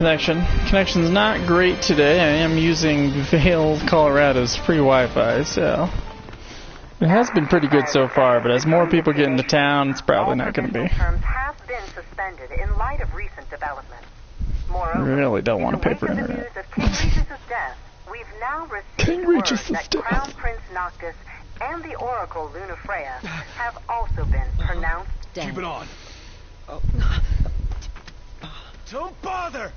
Connection's not great today. I am using Vail, Colorado's free Wi-Fi, so it has been pretty good so far, but as more people get into town, it's probably not going to be. Terms have been suspended in light of recent developments. Moreover, I really don't want to pay for in the internet. news of King Regis' death, we've now received word that Crown Prince Noctis and the Oracle Lunafreya have also been pronounced dead. Keep it on. Oh. Don't bother!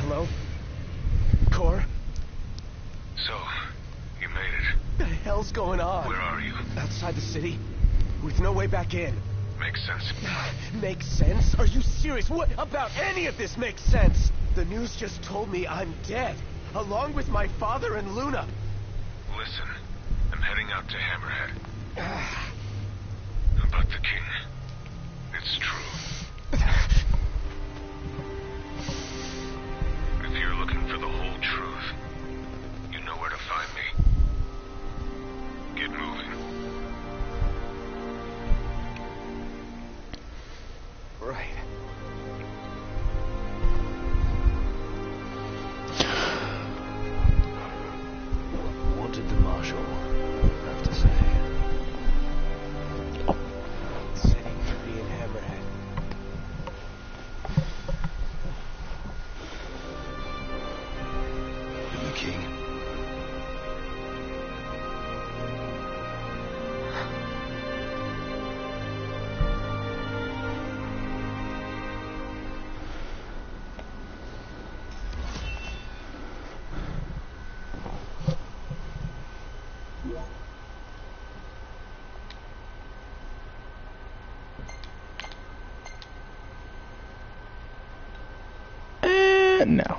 Hello? Cor? So, you made it. What the hell's going on? Where are you? Outside the city, with no way back in. Makes sense. Makes sense? Are you serious? What about any of this makes sense? The news just told me I'm dead, along with my father and Luna. Listen, I'm heading out to Hammerhead. About the king. It's true. If you're looking for the whole truth, you know where to find me. Get moving. Right. What did the Marshal have to say? Said he could be in Hammerhead. The king. No.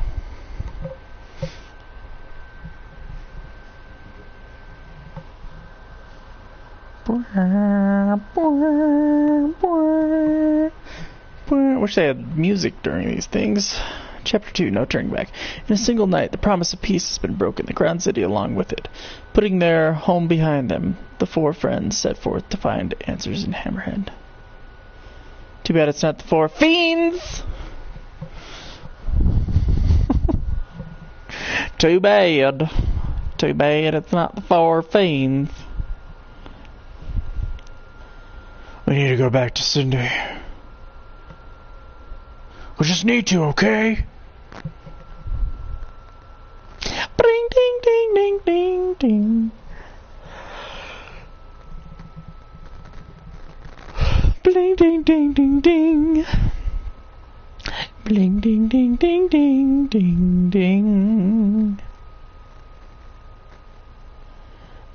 Wish they had music during these things. Chapter 2, no turning back. In a single night, the promise of peace has been broken, the Crown City along with it. Putting their home behind them, the four friends set forth to find answers in Hammerhead. Too bad it's not the four fiends! Too bad. Too bad it's not the four fiends. We need to go back to Cindy. We just need to, okay? Bring ding ding ding ding ding. Bling ding ding ding ding. Bling ding ding ding ding ding ding.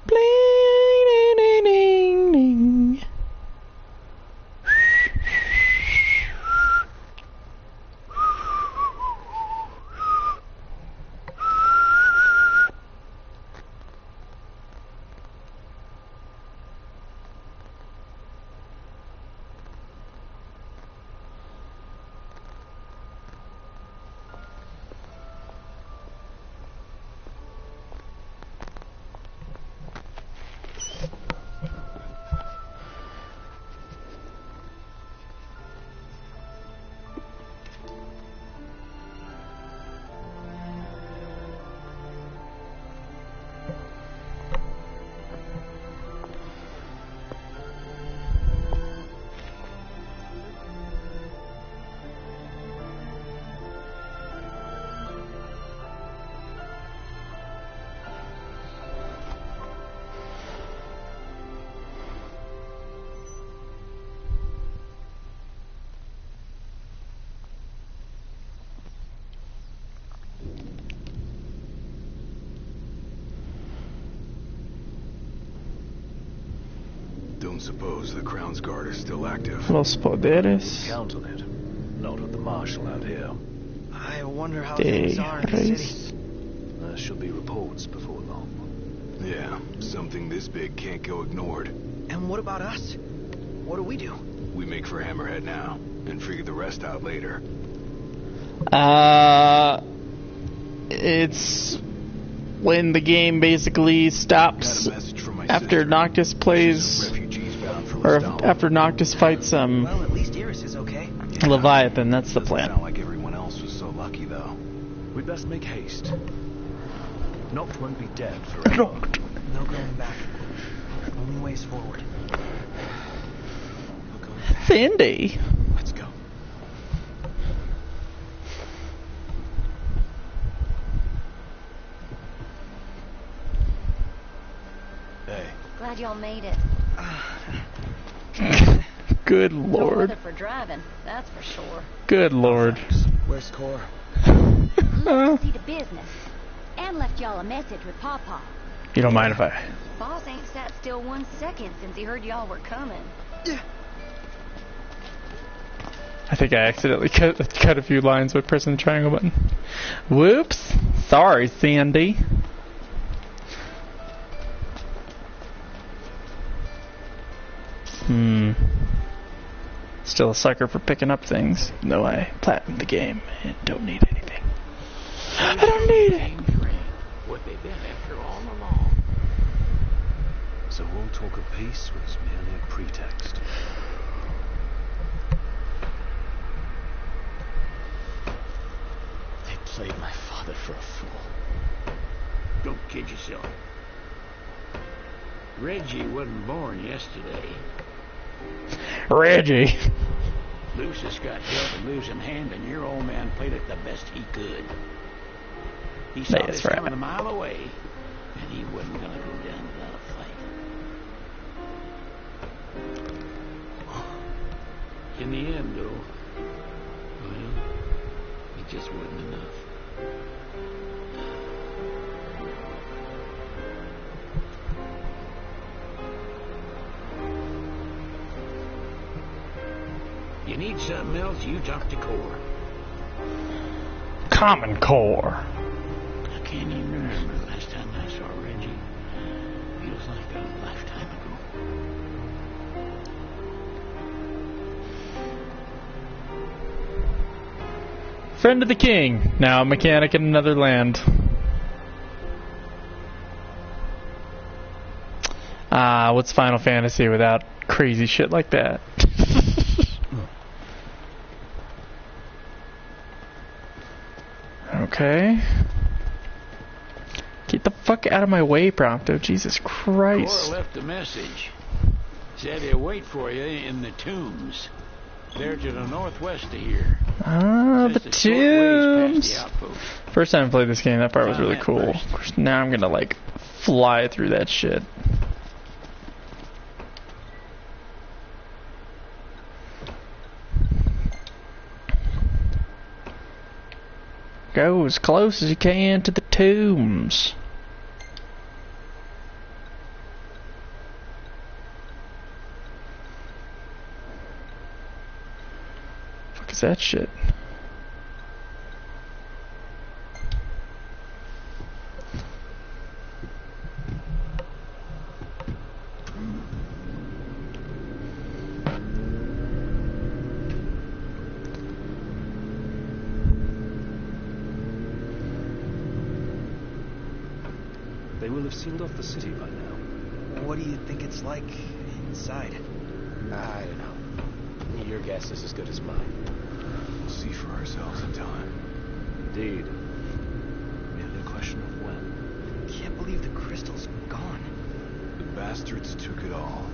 Bling ding ding ding ding. Don't suppose the Crown's Guard is still active. Los poderes Count on it. Not with the Marshal out here. I wonder how de things are in the Reis. city. There should be reports before long. Yeah, something this big can't go ignored. And what about us? What do? We make for Hammerhead now, and figure the rest out later. It's when the game basically stops after Noctis plays, or after Noctis fights Well, at least Iris is okay. Leviathan. That's the plan. Not like everyone else was so lucky, though. We'd best make haste. Noct won't be dead forever. No going back. Only ways forward. Sandy. Let's go. Hey. Glad y'all made it. Good Don't lord. bother for driving, that's for sure. Good lord. Where's Core? See the business. And left y'all a message with Pawpaw. You don't mind if I... Boss ain't sat still 1 second since he heard y'all were coming. I think I accidentally cut a few lines by pressing the triangle button. Whoops. Sorry, Sandy. Still a sucker for picking up things. No, I platinumed the game and don't need anything. I don't need it. What they've been after all along. So all talk of peace was merely a pretext. They played my father for a fool. Don't kid yourself. Reggie wasn't born yesterday. Reggie. Lucius got dealt a losing hand, and your old man played it the best he could. He saw That's this right. coming a mile away, and he wasn't gonna go down without a fight. In the end, though, well, it just wasn't enough. You need something else, you talk to Core. Common Core. I can't even remember the last time I saw Reggie. Feels like a lifetime ago. Friend of the King. Now a mechanic in another land. What's Final Fantasy without crazy shit like that? Okay. Get the fuck out of my way, Prompto. Jesus Christ. Core left a message. Said he'll wait for you in the tombs. They're to the northwest of here. Ah, the Just a short ways past tombs. the outpost. First time I played this game, that part was really cool. Of course, now I'm gonna, like, fly through that shit. Go as close as you can to the tombs. Fuck is that shit? They will have sealed off the city by now. What do you think it's like inside? I don't know. Your guess is as good as mine. We'll see for ourselves in time. Indeed. Merely a question of when. Can't believe the crystal's gone. The bastards took it all.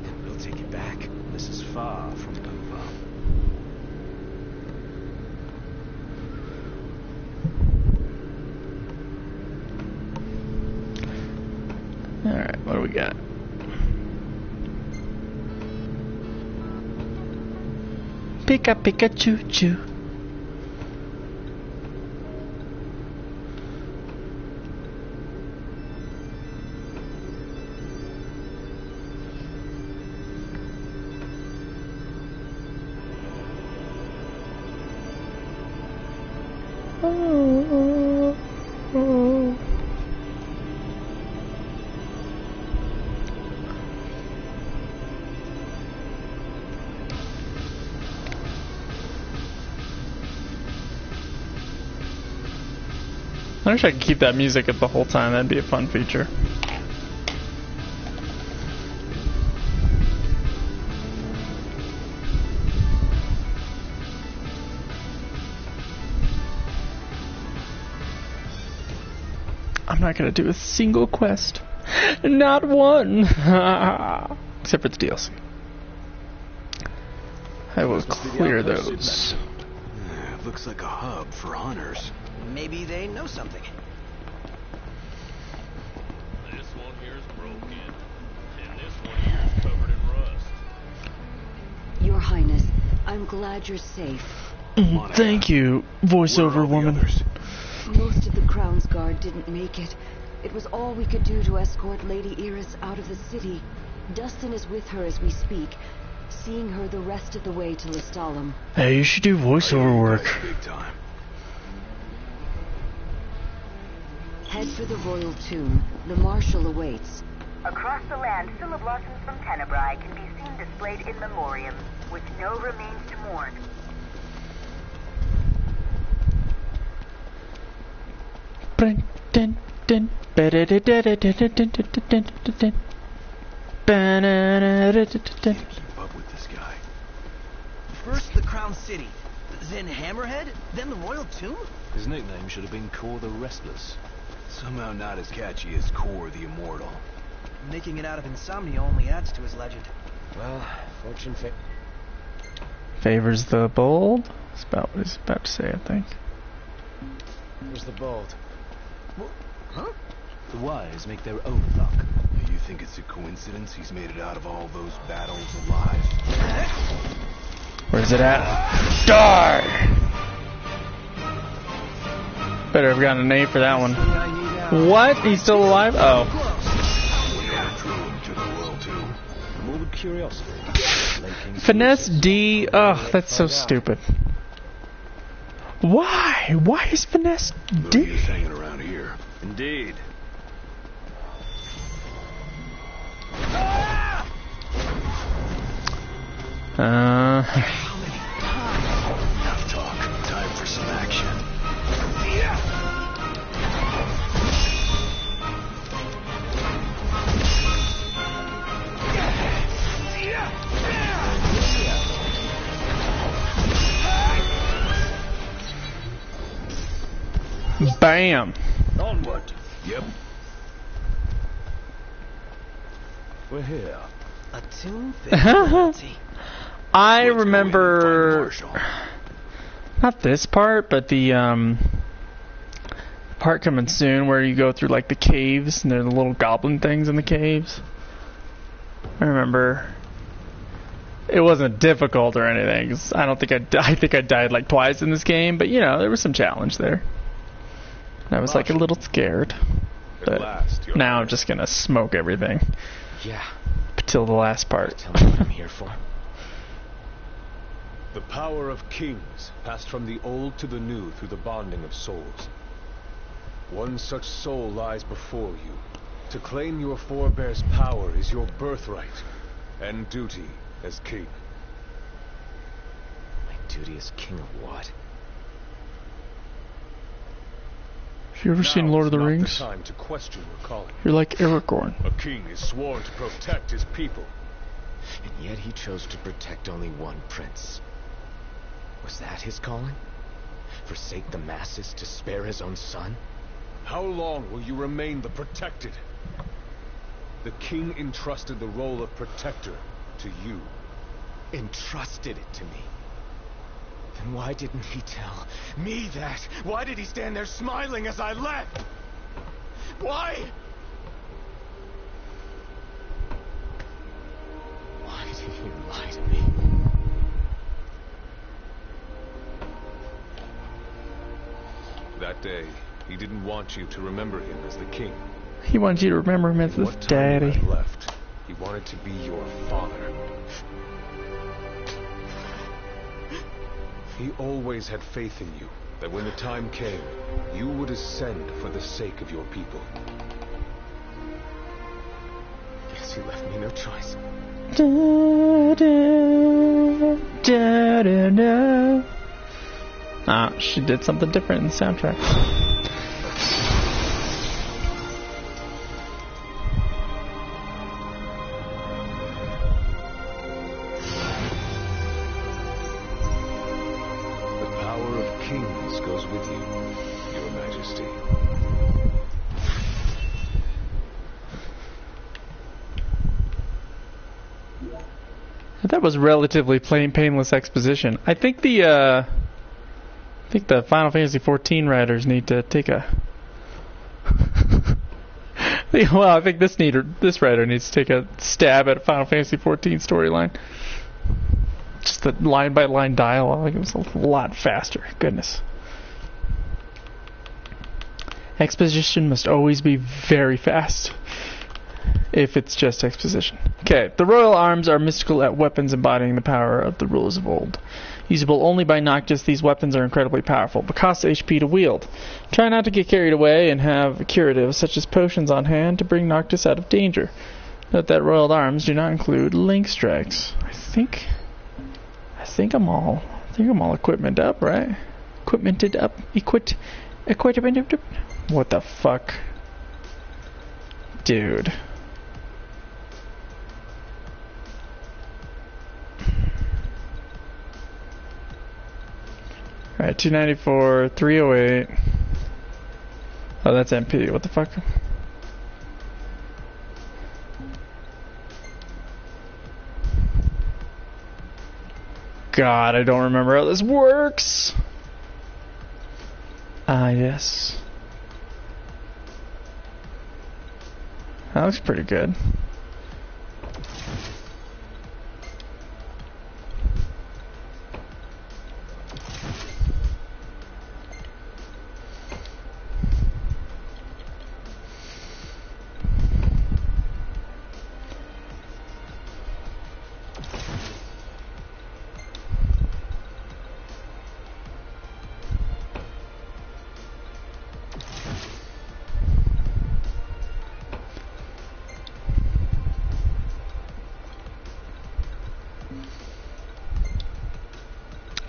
And we'll take it back. This is far from over. Alright, what do we got? Pika pika choo choo. I wish I could keep that music up the whole time. That'd be a fun feature. I'm not gonna do a single quest. Not one! Except for the DLC. I will clear those. Looks like a hub for hunters. Maybe they know something. This one here is broken, and this one here is covered in rust. Your Highness, I'm glad you're safe. Thank you, voiceover woman. Most of the Crown's Guard didn't make it. It was all we could do to escort Lady Iris out of the city. Dustin is with her as we speak, seeing her the rest of the way to Lestalem. Hey, you should do voiceover work. Big time. Head for the royal tomb. The marshal awaits. Across the land, still of blossoms from Tenebrae can be seen displayed in memoriam, with no remains to mourn. Keep up with this guy. First the Crown City, then Hammerhead, then the Royal Tomb? His nickname should have been Kor the Restless. Somehow not as catchy as Kor the Immortal. Making it out of insomnia only adds to his legend. Well, fortune Favors the bold? That's about what he's about to say, I think. Where's the bold? Huh? The wise make their own luck. You think it's a coincidence he's made it out of all those battles alive? Where's it at? Die! Better have gotten an A for that one. What? He's still alive? Oh. Morbid curiosity. Finesse D. Ugh, that's so stupid. Why? Why is Finesse D? He's hanging around here. Indeed. Enough talk. Time for some action. Bam. Onward. Yep. We're here. A tomb fit for royalty. I remember not this part, but the part coming soon where you go through like the caves and there are the little goblin things in the caves. I remember it wasn't difficult or anything. 'Cause I don't think I think I died like twice in this game, but you know there was some challenge there. And I was like a little scared, but now I'm just gonna smoke everything. Yeah. Till the last part. Tell me what I'm here for. The power of kings passed from the old to the new through the bonding of souls. One such soul lies before you. To claim your forebear's power is your birthright and duty as king. My duty as king of what? Have you ever seen Lord of the Rings? Now is not the time to question your calling. You're like Aragorn. A king is sworn to protect his people. And yet he chose to protect only one prince. Was that his calling? Forsake the masses to spare his own son? How long will you remain the protected? The king entrusted the role of protector to you. Entrusted it to me. Then why didn't he tell me that? Why did he stand there smiling as I left? Why? Why did he lie to me? That day, he didn't want you to remember him as the king. He wants you to remember him as his What time daddy. you had left, he wanted to be your father. He always had faith in you, that when the time came, you would ascend for the sake of your people. Guess he left me no choice. Da, da, da, da. Ah, she did something different in the soundtrack. goes with you, Your Majesty. That was relatively painless exposition. I think the Final Fantasy XIV writers need to take a. Well, I think this writer needs to take a stab at a Final Fantasy XIV storyline. Just the line-by-line dialogue. It was a lot faster. Goodness. Exposition must always be very fast. If it's just exposition. Okay, the royal arms are mystical weapons embodying the power of the rulers of old. Usable only by Noctis, these weapons are incredibly powerful, but cost HP to wield. Try not to get carried away and have curative, such as potions on hand, to bring Noctis out of danger. Note that royal arms do not include link strikes. I think I'm all equipment up, right? Equipmented up. Equipment. What the fuck? Dude. Alright, 294, 308. Oh, that's MP. What the fuck? God, I don't remember how this works. Ah, yes. That looks pretty good.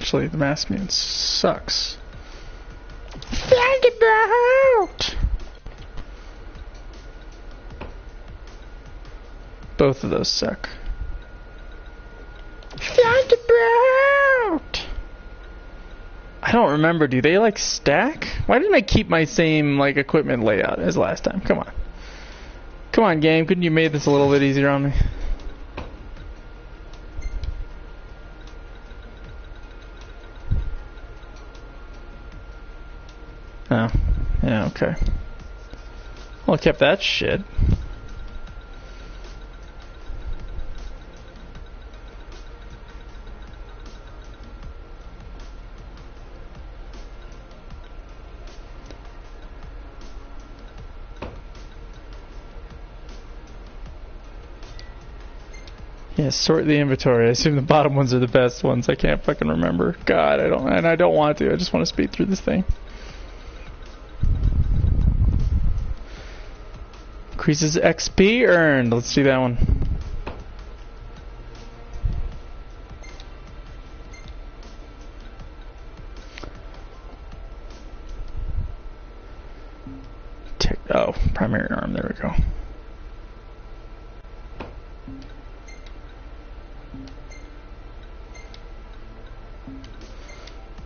Actually, the mass mutant sucks. Thunderbolt! Both of those suck. Thunderbolt! I don't remember. Do they like stack? Why didn't I keep my same like equipment layout as last time? Come on. Come on, game. Couldn't you made this a little bit easier on me? Oh, yeah, okay. Well, I kept that shit. Yeah, sort the inventory. I assume the bottom ones are the best ones. I can't fucking remember. God, I don't want to. I just want to speed through this thing. Increases XP earned. Let's do that one. Oh, primary arm. There we go.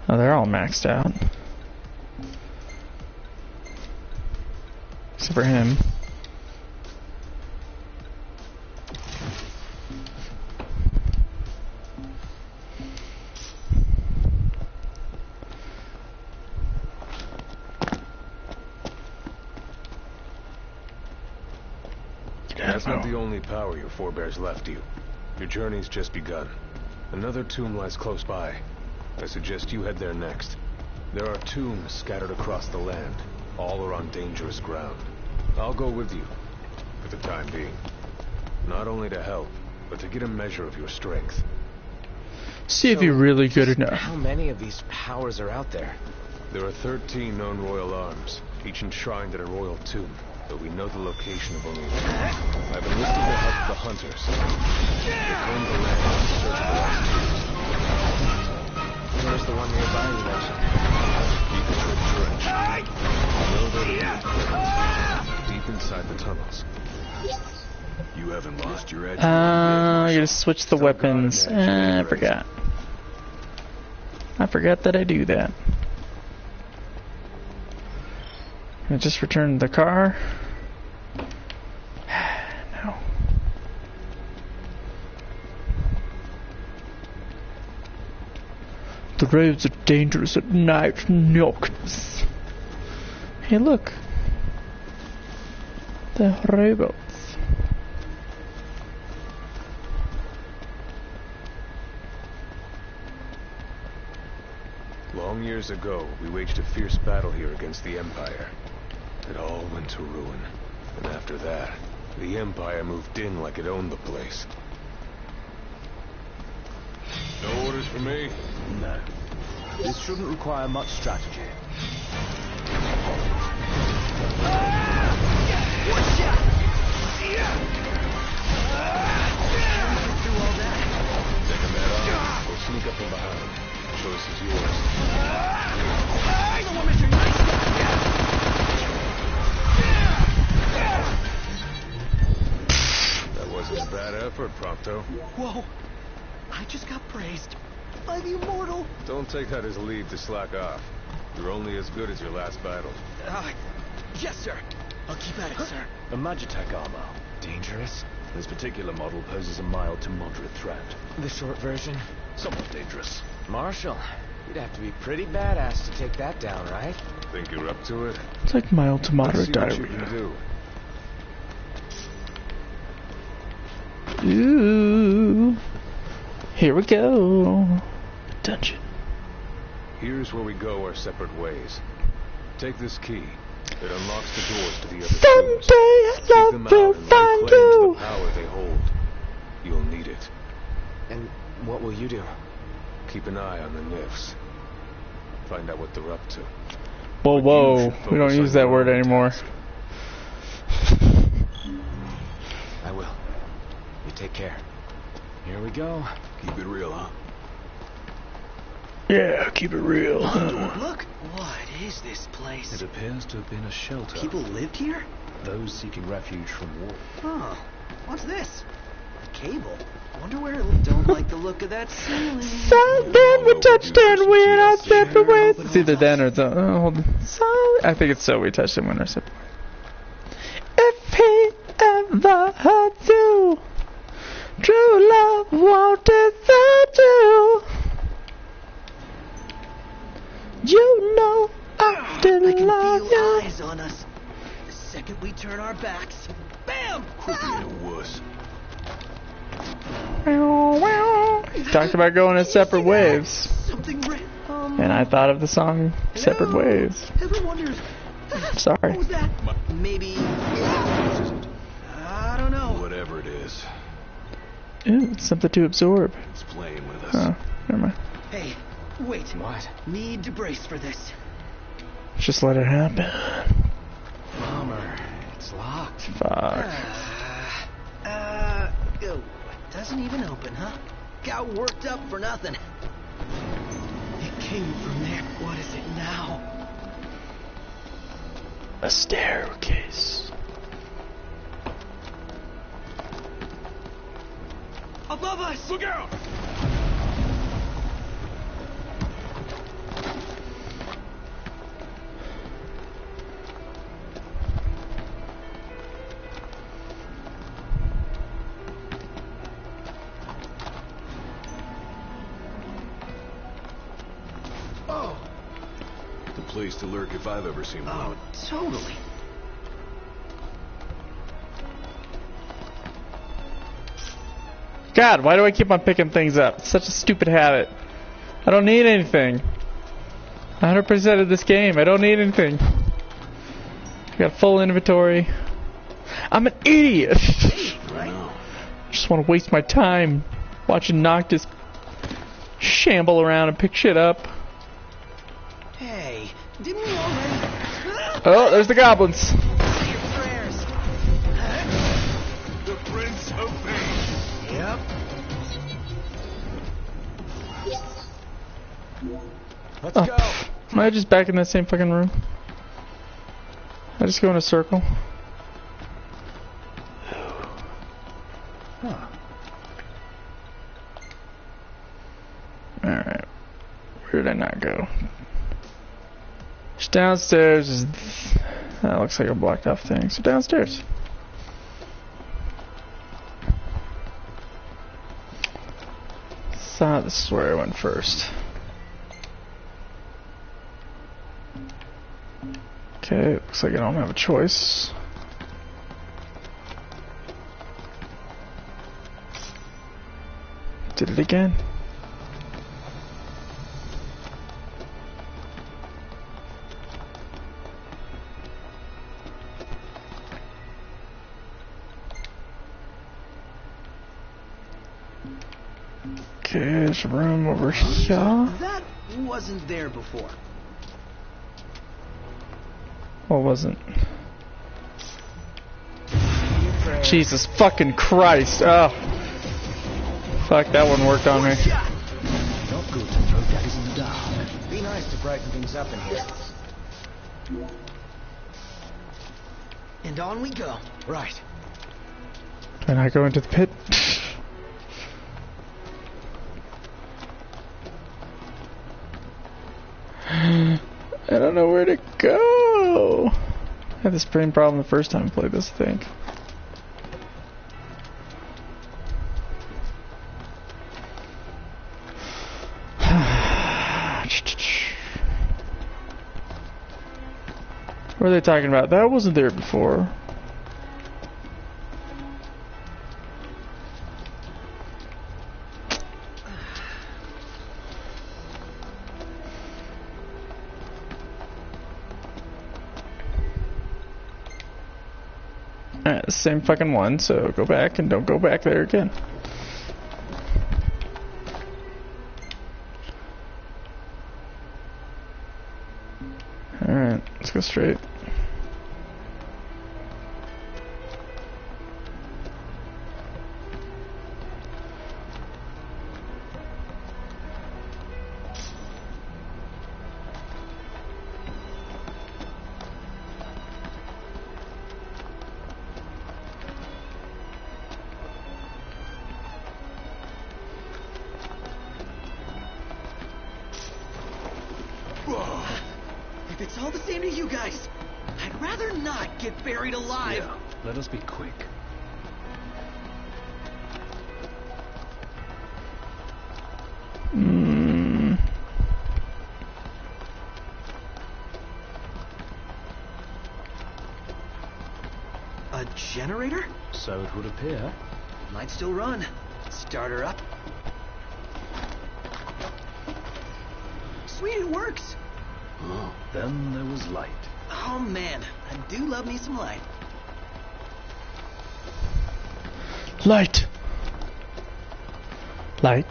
Oh, they're all maxed out. Except for him. That's not the only power your forebears left you. Your journey's just begun. Another tomb lies close by. I suggest you head there next. There are tombs scattered across the land. All are on dangerous ground. I'll go with you, for the time being. Not only to help, but to get a measure of your strength. See if you're really good enough. How many of these powers are out there? There are 13 known royal arms, each enshrined at a royal tomb, but we know the location of only one. I've enlisted the help of the hunters. They combed the land in search for lost tombs. Where's the one nearby you mentioned? Keep it with trench. Know that it is deep inside the tunnels. You haven't lost your edge. I gotta switch the weapons. I forgot. I forgot that I do that. I just returned the car. No. The roads are dangerous at night, Noctis. Hey, look. The robots. Long years ago, we waged a fierce battle here against the Empire. It all went to ruin. And after that, the Empire moved in like it owned the place. No orders for me? No. This shouldn't require much strategy. One shot! Through all that. Take him head on, or sneak up from behind. Choice is yours. The woman's your nice That wasn't a bad effort, Prompto. Whoa! I just got praised by the immortal. Don't take that as a lead to slack off. You're only as good as your last battle. Yes, sir. I'll keep at it, sir. A Magitech armor. Dangerous? This particular model poses a mild to moderate threat. The short version? Somewhat dangerous. Marshall, you'd have to be pretty badass to take that down, right? Think you're up to it? It's like mild to Let's moderate see what you diarrhea. can do. Ooh. Here we go. Dungeon. Here's where we go our separate ways. Take this key. It unlocks the doors to the other Someday tombs. Seek them love will out and lay find claim to you. the power they hold. You'll need it. And what will you do? Keep an eye on the Nifs. Find out what they're up to. Whoa, But you whoa. should We don't focus use on that your word own anymore. task. I will. You take care. Here we go. Keep it real, huh? Yeah, keep it real. Look, what is this place? It appears to have been a shelter. People lived here? Those seeking refuge from war. Huh. What's this? A cable. Wonder where it don't like the look of that ceiling. Then we touched and we went our separate ways. It's either then or it's hold on. So I think it's so we touched and went our separate ways. If he ever hurts you, true love won't desert you. You know I I didn't can love feel you. eyes on us. The second we turn our backs, bam! Quit being a wuss. Talked about going in separate ways, Something and I thought of the song "Separate Ways." Ever wondered? Sorry. What was that? Maybe. I don't know. Whatever it is, Ooh, it's something to absorb. it's playing with us. Oh, never mind. Hey, wait. What? Need to brace for this. Just let it happen. Bummer. It's locked. Fuck. Oh, it doesn't even open, huh? Got worked up for nothing. It came from there. What is it now? A staircase. Above us! Look out! Oh, The place to lurk if I've ever seen one. oh, totally. God, why do I keep on picking things up? It's such a stupid habit. I don't need anything. 100% of this game, I don't need anything. I got full inventory. I'm an idiot. No. Just want to waste my time watching Noctis shamble around and pick shit up. Hey, didn't we already? Oh, there's the goblins. Say your prayers. The Prince of Pain. Yep. Let's Oh. go. Am I just back in that same fucking room? I just go in a circle. Huh. Alright. Where did I not go? It's downstairs. That looks like a blocked off thing. So downstairs. So this is where I went first. Okay, looks like I don't have a choice. Did it again. Okay, there's a room over here. That wasn't there before. What wasn't? Jesus fucking Christ. Oh. Fuck, that one worked on me. Not good to throw daggers in the dark. Be nice to brighten things up in here. And on we go. Right. Can I go into the pit? I don't know where to go. I had the same problem the first time I played this thing. What are they talking about? That wasn't there before. Alright, same fucking one, so go back and don't go back there again. Alright, let's go straight. If it's all the same to you guys, I'd rather not get buried alive. Yeah, let us be quick. A generator? So it would appear. Might still run. Start her up. Sweet, it works. Oh, then there was light. Oh man, I do love me some light. Light. Light.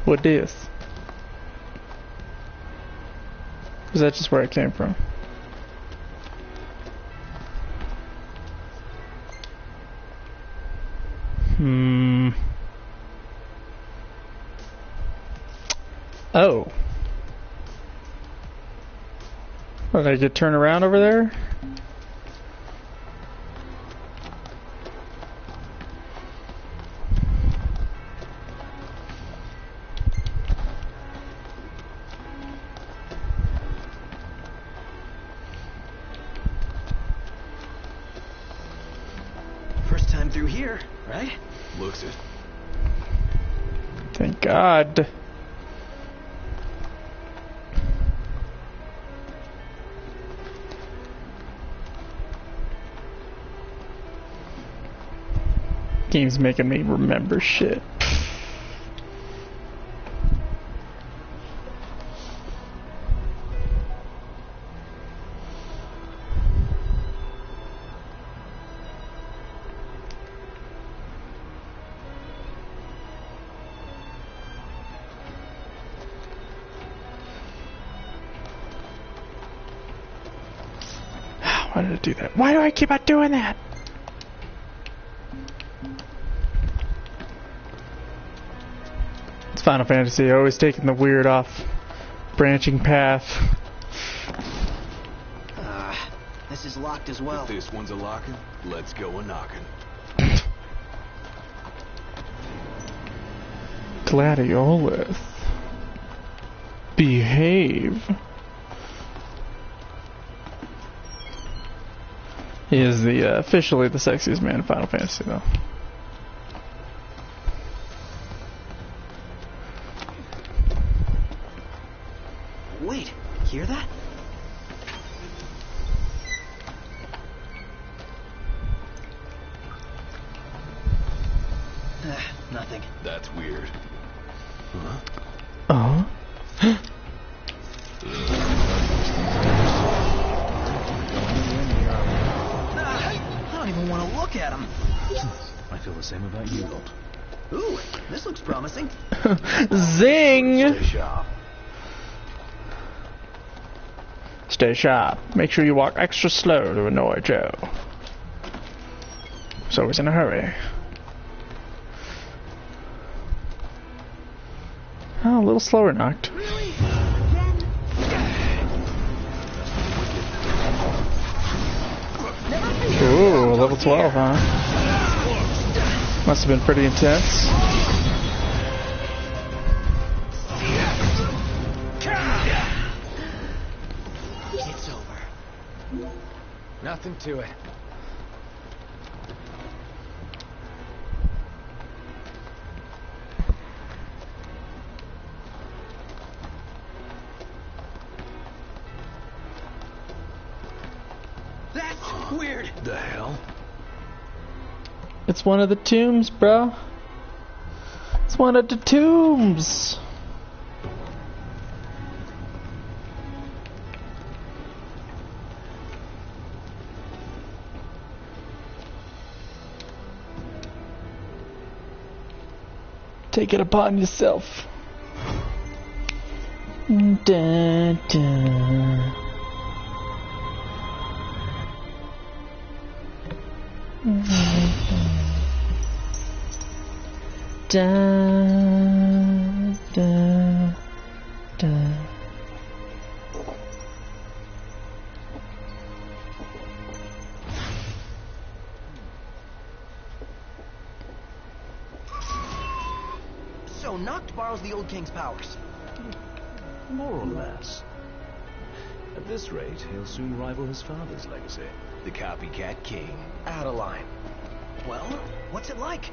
What is? Is that just where I came from? Oh. What, did I get turned around over there? First time through here, right? Looks it. Thank God. Game's making me remember shit. Why did I do that? Why do I keep on doing that? It's Final Fantasy, always taking the weird off branching path. This is locked as well. If this one's a locking, let's go a knocking. Gladiolus. Behave. He is officially the sexiest man in Final Fantasy, though. Wait, hear that? Nothing. That's weird. Huh? Uh-huh. I don't even want to look at him. I feel the same about you lot. Ooh, this looks promising. Zing! Stay sharp. Stay sharp. Make sure you walk extra slow to annoy Joe. He's always in a hurry. Oh, a little slower knocked. Really? Ooh, level 12, huh? Must have been pretty intense. It's over. Nothing to it. That's weird. The hell? It's one of the tombs, bro. It's one of the tombs. Take it upon yourself. Dun, dun. Da, da, da. So Noct borrows the old king's powers. More or less. At this rate, he'll soon rival his father's legacy. The copycat king. Out of line. Well, what's it like?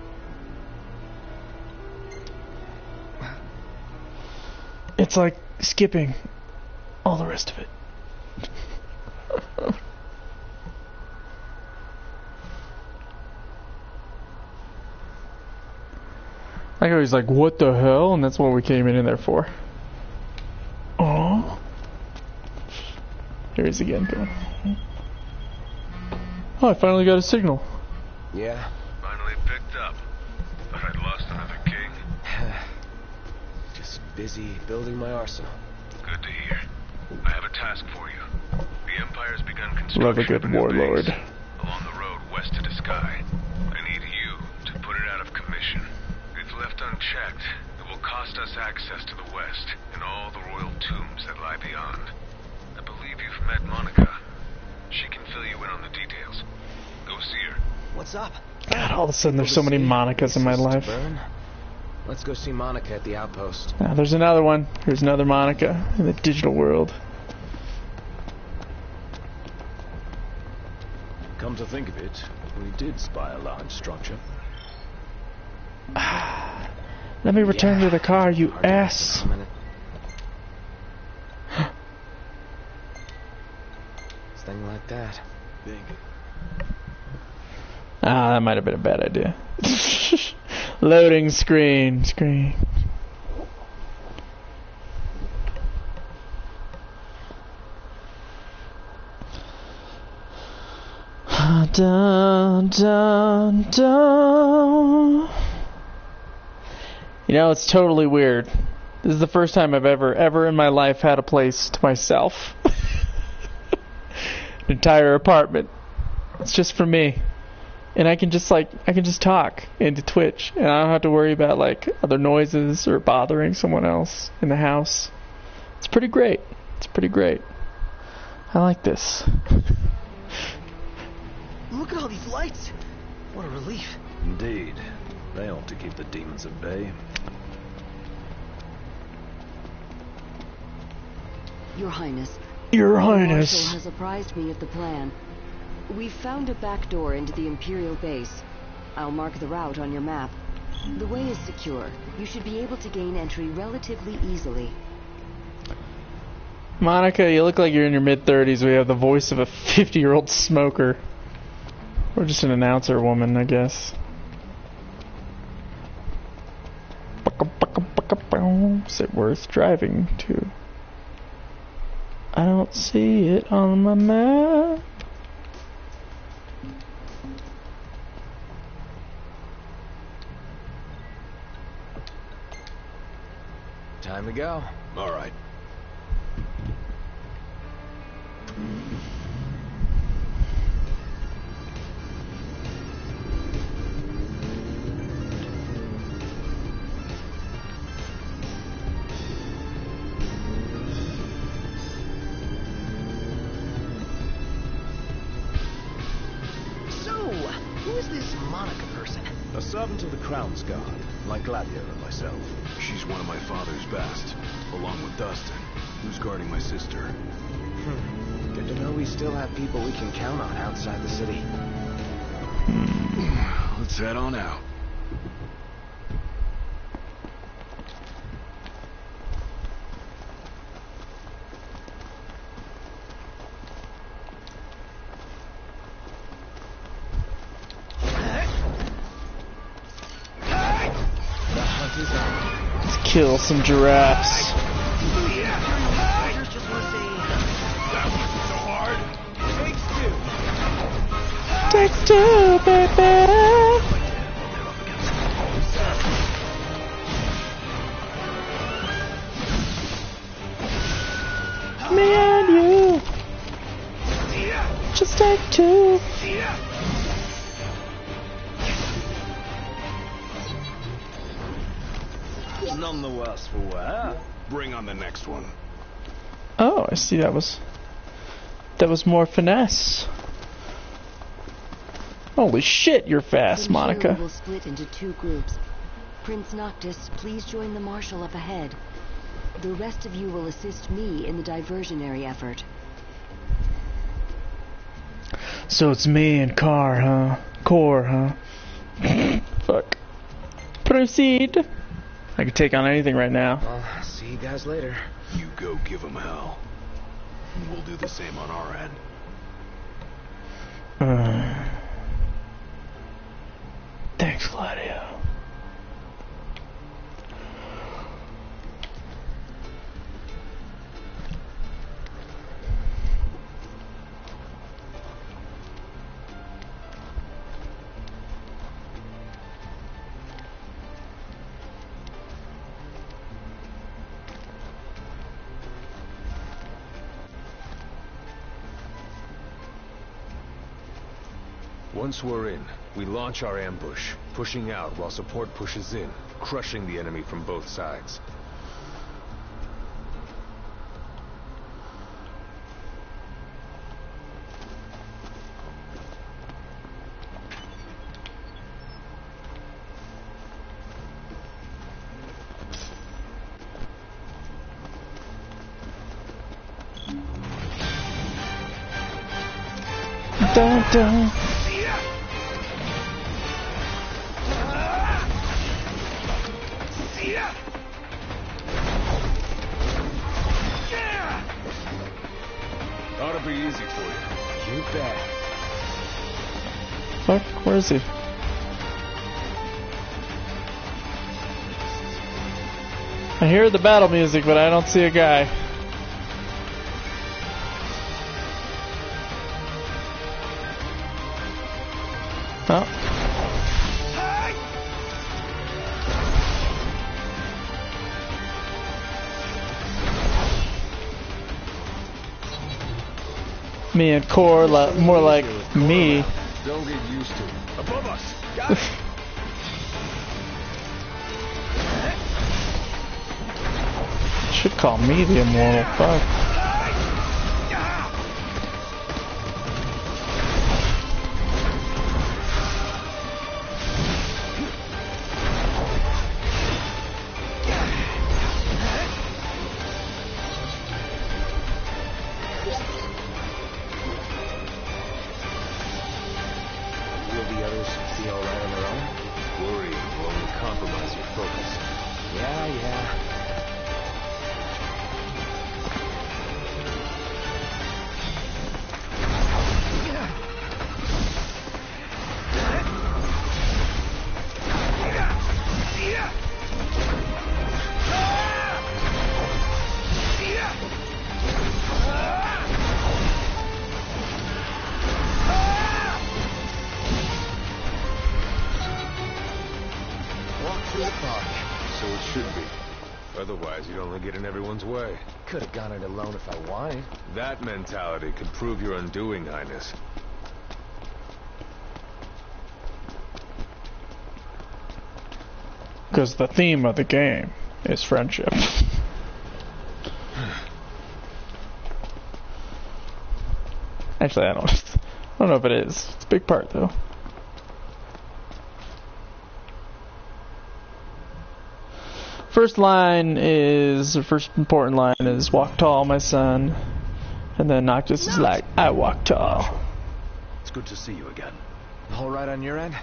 It's like skipping all the rest of it. I always like, what the hell? And that's what we came in there for. Oh, here he is again going. Oh, I finally got a signal. Yeah. Finally picked up. Thought I'd lost another king. Just busy building my arsenal. Good to hear. I have a task for you. The Empire's begun construction Love a good of a new warlord. base along the road west of the sky. I need you to put it out of commission. If left unchecked, it will cost us access to the west and all the royal tombs that lie beyond. I believe you've met Monica. She can fill you in on the details. Go see her. What's up? God, all of a sudden there's so many Monicas in my life. Let's go see Monica at the outpost. Ah, there's another one. Here's another Monica in the digital world. Come to think of it, we did spy a large structure. Let me return to the car, you ass. Thing like that. Think. Ah, that might have been a bad idea. Loading screen. Dun, dun, dun. You know, it's totally weird. This is the first time I've ever in my life had a place to myself. entire apartment. It's just for me. And I can just talk into Twitch, and I don't have to worry about like other noises or bothering someone else in the house. It's pretty great. It's pretty great. I like this. Look at all these lights. What a relief. Indeed. They ought to keep the demons at bay. Your Highness. Your The Highness. Marshal has apprised me of the plan. We've found a back door into the Imperial base. I'll mark the route on your map. The way is secure. You should be able to gain entry relatively easily. Monica, you look like you're in your mid-30s. We have the voice of a 50-year-old smoker. Or just an announcer woman, I guess. Is it worth driving to? I don't see it on my map. Time to go. All right. Who is this Monica person? A servant of the Crown's Guard, like Gladio and myself. She's one of my father's best, along with Dustin, who's guarding my sister. Good to know we still have people we can count on outside the city. Let's head on out. Let's kill some giraffes. Takes two, baby. Me and you. Just take two. None the worse for wear. Bring on the next one. Oh, I see. That was more finesse. Holy shit, you're fast, Monica. We will split into two groups. Prince Noctis, please join the Marshal up ahead. The rest of you will assist me in the diversionary effort. So it's me and Core, huh? Fuck. Proceed. I can take on anything right now. Well, see you guys later. You go give him hell. And we'll do the same on our end. Thanks, Gladio. Once we're in, we launch our ambush, pushing out while support pushes in, crushing the enemy from both sides. Dun, dun. Ought to be easy for you. You bet. Fuck, where is he? I hear the battle music, but I don't see a guy. Oh. Me and Core, more like me. Don't get used to it. Above us. Got it. Should call me the immortal. Fuck. So it should be. Otherwise, you'd only get in everyone's way. Could have gone it alone if I wanted. That mentality could prove your undoing, Highness. Because the theme of the game is friendship. Actually, I don't know if it is. It's a big part, though. First important line is walk tall, my son. And then Noctis is like, I walk tall. It's good to see you again. All right on your end?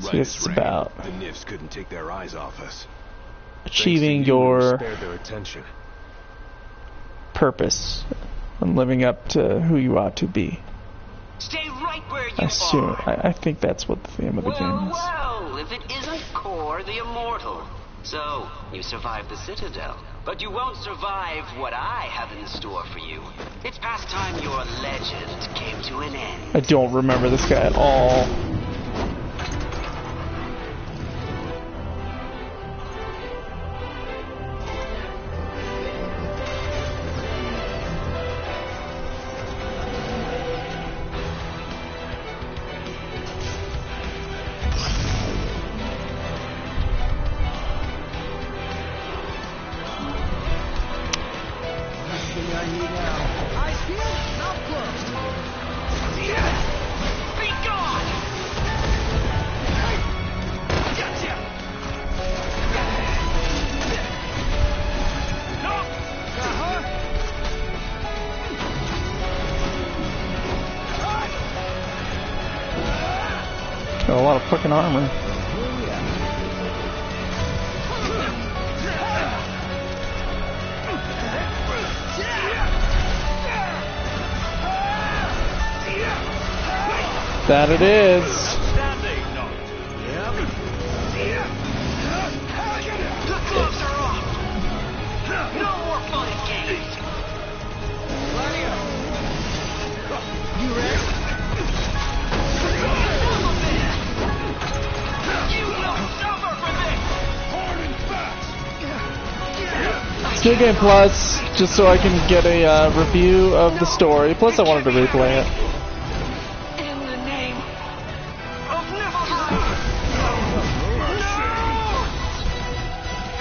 So it's about the Nifs couldn't take their eyes off us. Achieving your spared their attention. Purpose and living up to who you ought to be. Stay right where you I think that's what the theme of the game is. Well, if it isn't Core the Immortal. So, you survived the Citadel, but you won't survive what I have in store for you. It's past time your legend came to an end. I don't remember this guy at all. Got a lot of fucking armor. That it is. The gloves are off. No more fun and games. You ready? New Game Plus, just so I can get a review of the story. Plus, I wanted to replay it. In the name of Niflheim! No!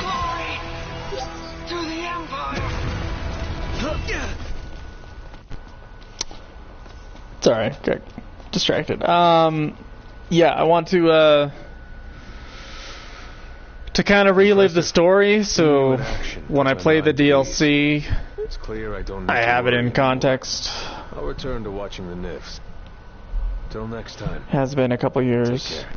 Glory to the Empire! Sorry, got distracted. Yeah, I want to kind of relive the story, so when I play the DLC, It's clear I don't. I have it in context. I'll return to watching the Nifs. Till next time. Has been a couple years. Take care.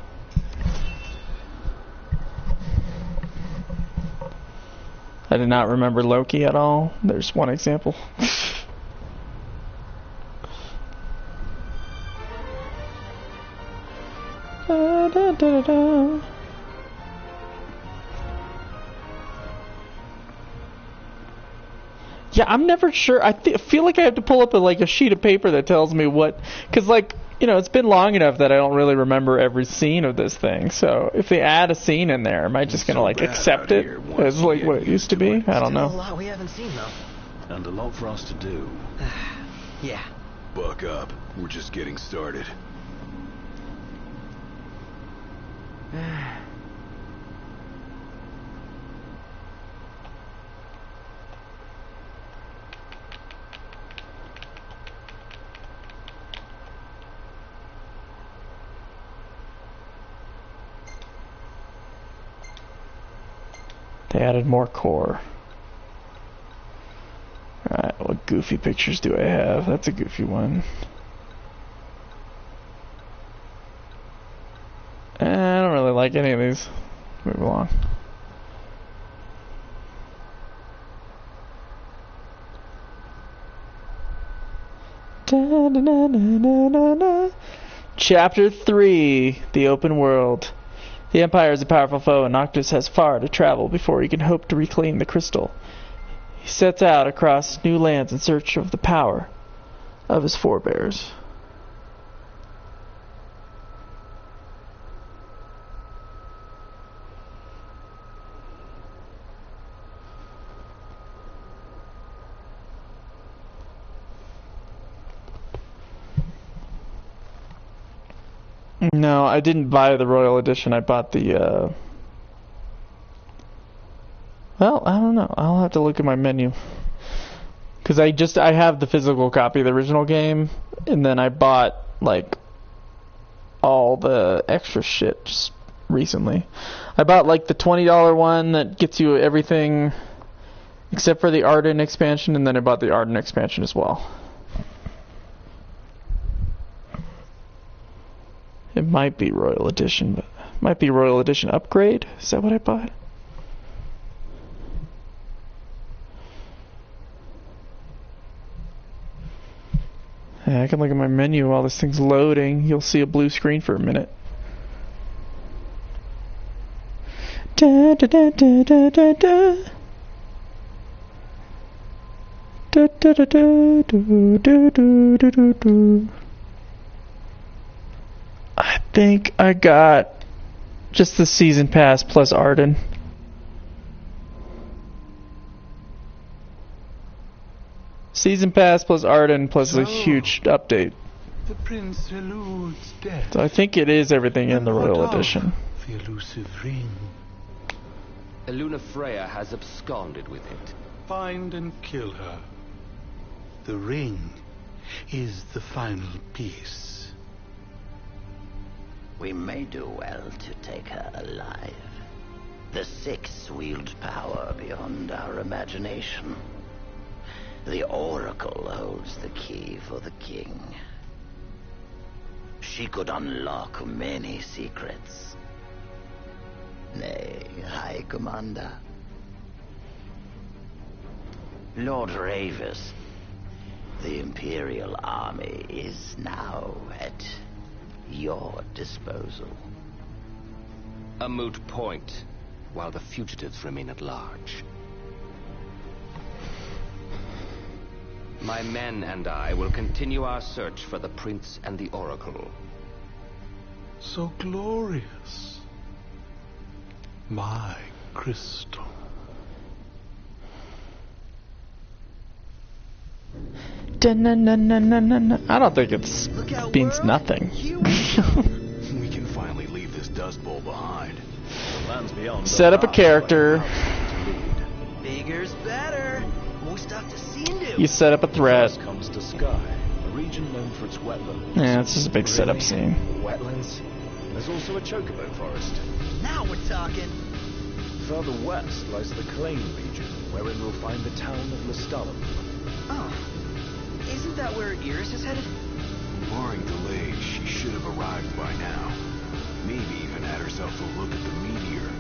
I did not remember Loki at all. There's one example. Da, da, da, da. Yeah, I'm never sure. I feel like I have to pull up a sheet of paper that tells me what, because it's been long enough that I don't really remember every scene of this thing. So if they add a scene in there, am I just gonna accept it as what it used to be? I don't know. A lot we haven't seen though. And a lot for us to do. Yeah. buck up. We're just getting started. They added more core. Alright, what goofy pictures do I have? That's a goofy one. I don't really like any of these. Move along. Chapter 3, The Open World. The Empire is a powerful foe, and Noctis has far to travel before he can hope to reclaim the crystal. He sets out across new lands in search of the power of his forebears. No, I didn't buy the Royal Edition. I bought the, well, I don't know. I'll have to look at my menu. Because I have the physical copy of the original game, and then I bought, like, all the extra shit just recently. I bought, like, the $20 one that gets you everything except for the Arden expansion, and then I bought the Arden expansion as well. It might be Royal Edition, but it might be Royal Edition Upgrade. Is that what I bought? Yeah, I can look at my menu while this thing's loading. You'll see a blue screen for a minute. Da da da da da da da. Da da da da do do do do do do. I think I got just the season pass plus Arden. Season pass plus Arden plus a huge update. The prince eludes death. So I think it is everything in the Royal Edition. The elusive ring. Lunafreya has absconded with it. Find and kill her. The ring is the final piece. We may do well to take her alive. The Six wield power beyond our imagination. The Oracle holds the key for the king. She could unlock many secrets. Nay, High Commander. Lord Ravis, the Imperial Army is now at your disposal. A moot point, while the fugitives remain at large. My men and I will continue our search for the Prince and the Oracle. So glorious. My crystal. I don't think it means nothing. We can finally leave this dust bowl behind. The lands beyond. Set up a character. Bigger's better. More stuff to see and do. You set up a threat. First comes to Sky, a region known for its wetlands. Yeah, it's just a big setup scene. Wetlands? There's also a chocobo forest. Now we're talking. Further west lies the Claim region, wherein we'll find the town of Lestalem. Oh. Isn't that where Iris is headed? Barring delays, she should have arrived by now. Maybe even had herself a look at the meteor.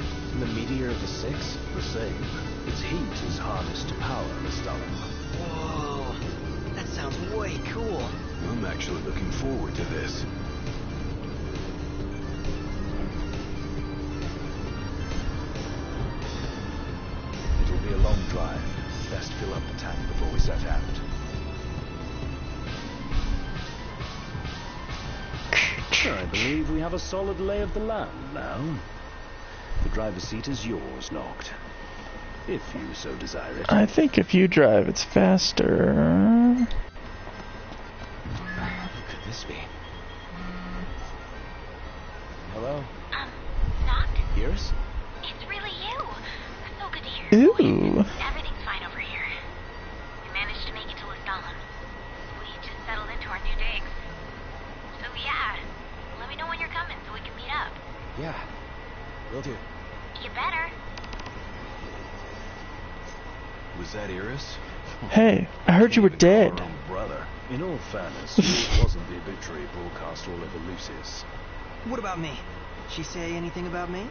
The meteor of the Six? The same. Its heat is harnessed to power Lestalem. Whoa. That sounds way cool. I'm actually looking forward to this. It'll be a long drive. Best fill up the tank before we set out. I believe we have a solid lay of the land now. The driver's seat is yours, Noct. If you so desire it. I think if you drive, it's faster. this be? Hello? Knocked? Iris? It's really you. So good to hear your Ooh. voice. Everything's fine over here. We managed to make it to Lestalem. We just settled into our new digs. So yeah, let me know when you're coming so we can meet up. Yeah, will do. You better. Was that Iris? Hey, I heard you were dead. Our own brother. In all fairness, it wasn't the obituary broadcast all over Lucius. What about me? She say anything about me?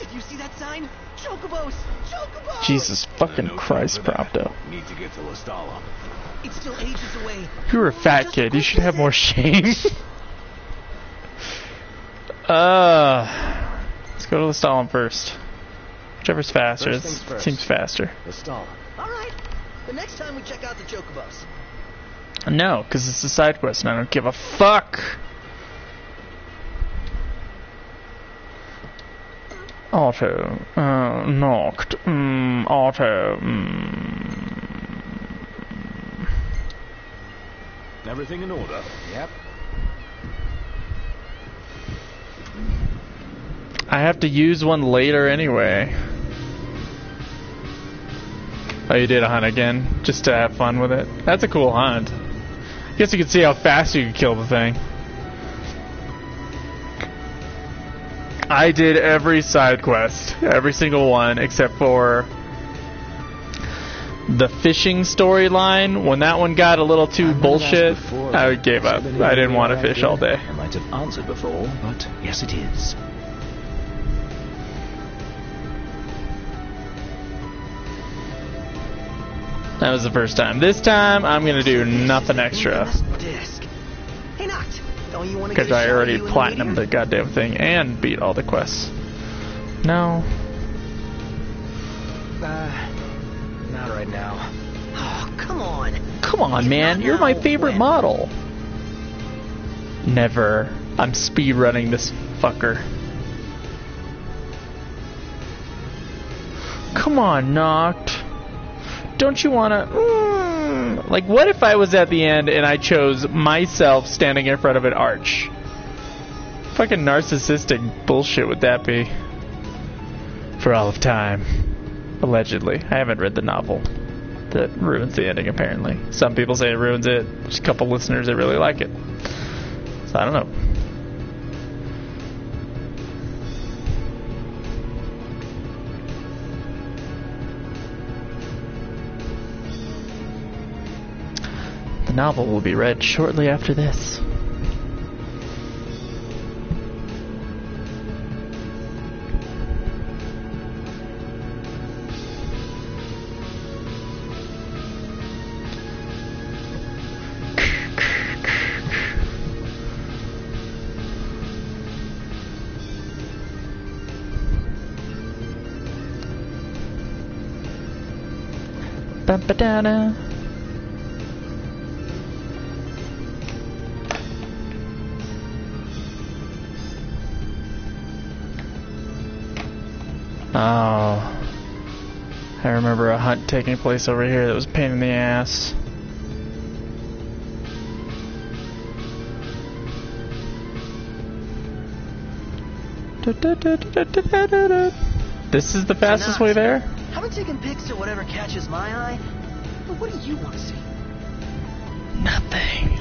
Did you see that sign? Chocobos! Chocobos! Jesus fucking Christ, Prompto. Need to get to Lestalem. It's still ages away. You're a fat kid. You should have more shame. Let's go to Lestalem first. Whichever's faster. It seems faster. Lestalem. Alright. The next time we check out the Chocobos. No, because it's a side quest and I don't give a fuck. Auto. Knocked. Auto. Everything in order? Yep. I have to use one later anyway. Oh, you did a hunt again? Just to have fun with it? That's a cool hunt. I guess you can see how fast you can kill the thing. I did every side quest. Every single one except for the fishing storyline. When that one got a little too bullshit, I gave up. I didn't want to fish all day. I might have answered before, but yes it is. That was the first time. This time, I'm gonna do nothing extra. Hey, Noct, don't you want to Because I already platinumed the goddamn thing and beat all the quests. No. Not right now. Oh, come on. Come on, man. You're my favorite model. Never. I'm speedrunning this fucker. Come on, Noct. Don't you wanna... Like, what if I was at the end and I chose myself standing in front of an arch? Fucking narcissistic bullshit would that be? For all of time. Allegedly. I haven't read the novel. That ruins the ending, apparently. Some people say it ruins it. There's a couple listeners that really like it. So, I don't know. The novel will be read shortly after this. Ba-ba-da-da. Oh, I remember a hunt taking place over here that was a pain in the ass. This is the fastest way there? Haven't taken pics to whatever catches my eye. But what do you want to see? Nothing.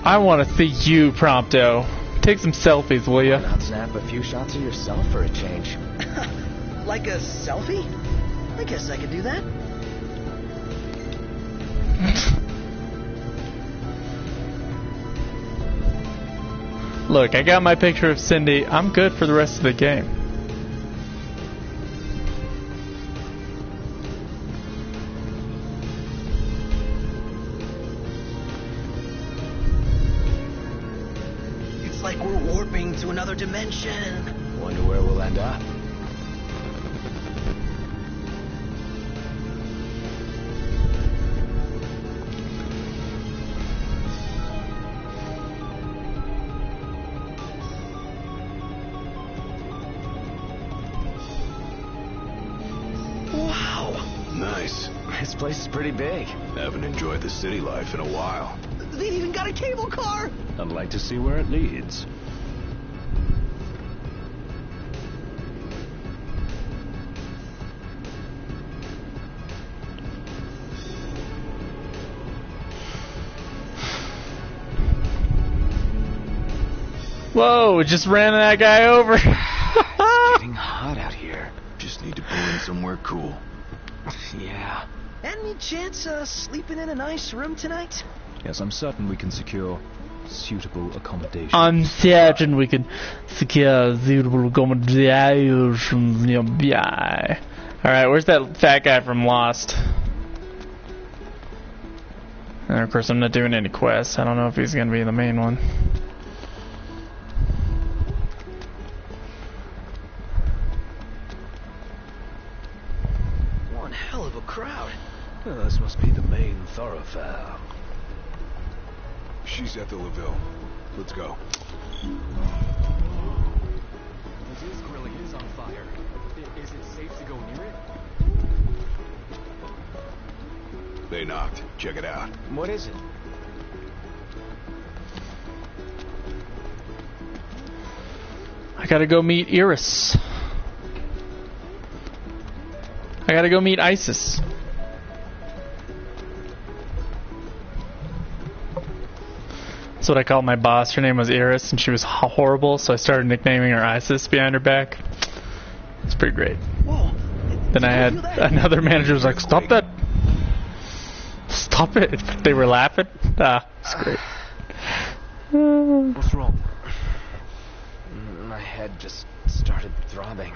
I want to see you, Prompto. Take some selfies, will ya? Why not snap a few shots of yourself for a change? Like a selfie? I guess I could do that. Look, I got my picture of Cindy. I'm good for the rest of the game. It's like we're warping to another dimension. Wonder where we'll end up. Nice. This place is pretty big. Haven't enjoyed the city life in a while. They've even got a cable car! I'd like to see where it leads. Whoa, it just ran that guy over. It's getting hot out here. Just need to pull in somewhere cool. Yeah. Any chance sleeping in a nice room tonight? Yes, I'm certain we can secure suitable accommodation. I'm certain we can secure suitable accommodation nearby. Alright, where's that fat guy from Lost? And of course I'm not doing any quests. I don't know if he's gonna be the main one. One hell of a crowd. Oh, this must be the main thoroughfare. She's at the Laville. Let's go. This really is on fire. Is it safe to go near it? They knocked. Check it out. What is it? I gotta go meet Iris. I gotta go meet Isis. That's what I called my boss. Her name was Iris, and she was horrible, so I started nicknaming her Isis behind her back. It's pretty great. Whoa. Then I had another manager was like, "Stop that! Stop it!" They were laughing. It's great. What's wrong? My head just started throbbing.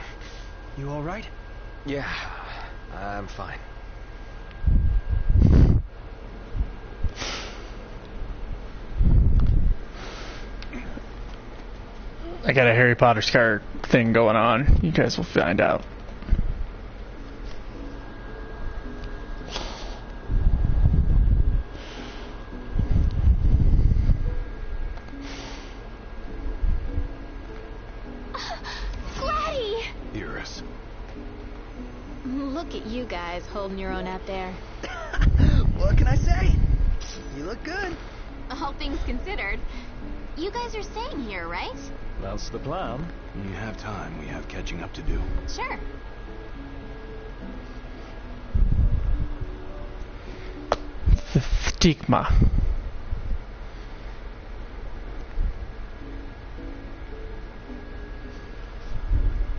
You alright? Yeah, I'm fine. I got a Harry Potter scar thing going on. You guys will find out. Gladdy! Iris. Look at you guys holding your own out there. What can I say? You look good. All things considered. You guys are staying here, right? That's the plan. When you have time, we have catching up to do. Sure. The stigma.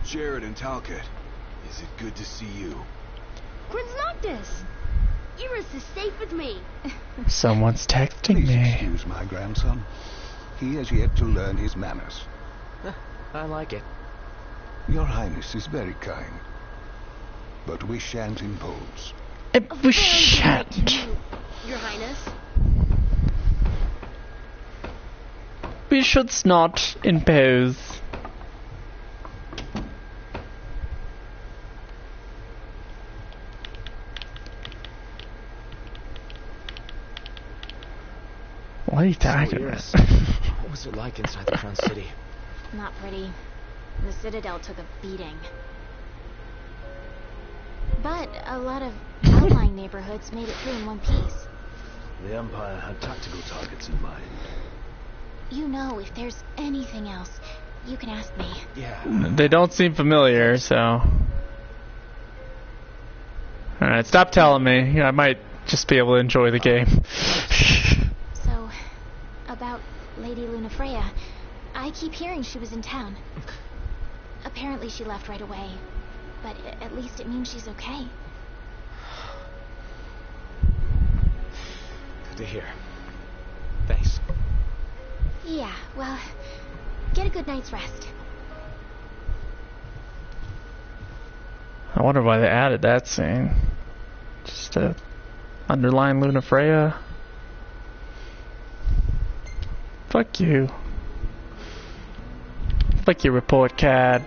Jared Talcott, is it good to see you? Prince Noctis! Iris is safe with me. Someone's texting Please me. excuse my grandson. He has yet to learn his manners. I like it. Your Highness is very kind. But we shan't impose. We shan't. Your Highness. We should not impose. What are you talking about? What was it like inside the Crown City? Not pretty. The Citadel took a beating. But a lot of outlying neighborhoods made it through in one piece. The Empire had tactical targets in mind. You know, if there's anything else, you can ask me. Yeah. They don't seem familiar, so... Alright, stop telling me. I might just be able to enjoy the game. So, about Lady Lunafreya, I keep hearing she was in town. Apparently she left right away, but at least it means she's okay. Good to hear. Thanks. Yeah, well, get a good night's rest. I wonder why they added that scene. Just to underline Lunafreya. Fuck you. Fuck your report card.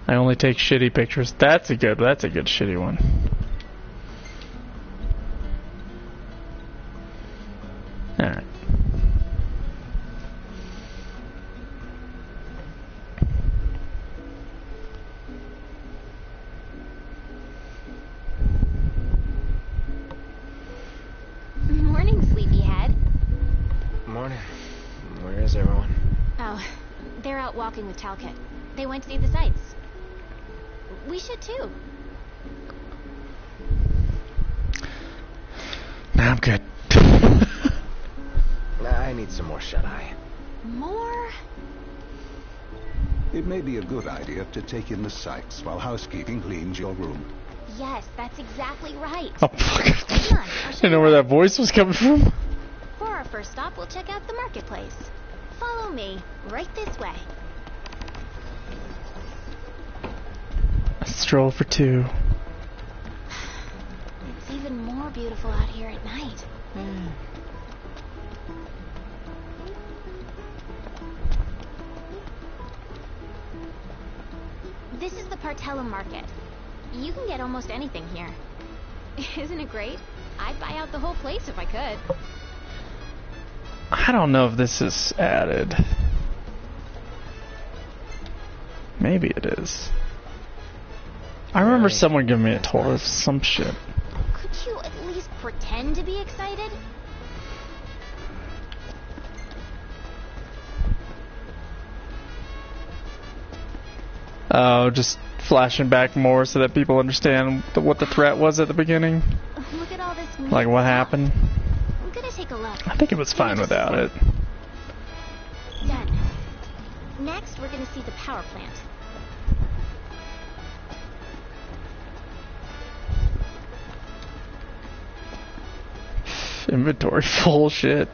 I only take shitty pictures. That's a good shitty one. Alright. out walking with Talcott. They went to see the sights. We should too. Nah, I'm good. I need some more shut-eye. More? It may be a good idea to take in the sights while housekeeping cleans your room. Yes, that's exactly right. Oh, fuck. Come on, I didn't know where that voice was coming from. For our first stop, we'll check out the marketplace. Follow me, right this way. A stroll for two. It's even more beautiful out here at night. This is the Partellum Market. You can get almost anything here. Isn't it great? I'd buy out the whole place if I could. I don't know if this is added. Maybe it is. I remember someone giving me a tour of some shit. Could you at least pretend to be excited? Oh, just flashing back more so that people understand what the threat was at the beginning. Look at all this meat Like what stuff. happened. I'm gonna take a look. I think it was fine without it. Done. Next, we're gonna see the power plant. Inventory full shit.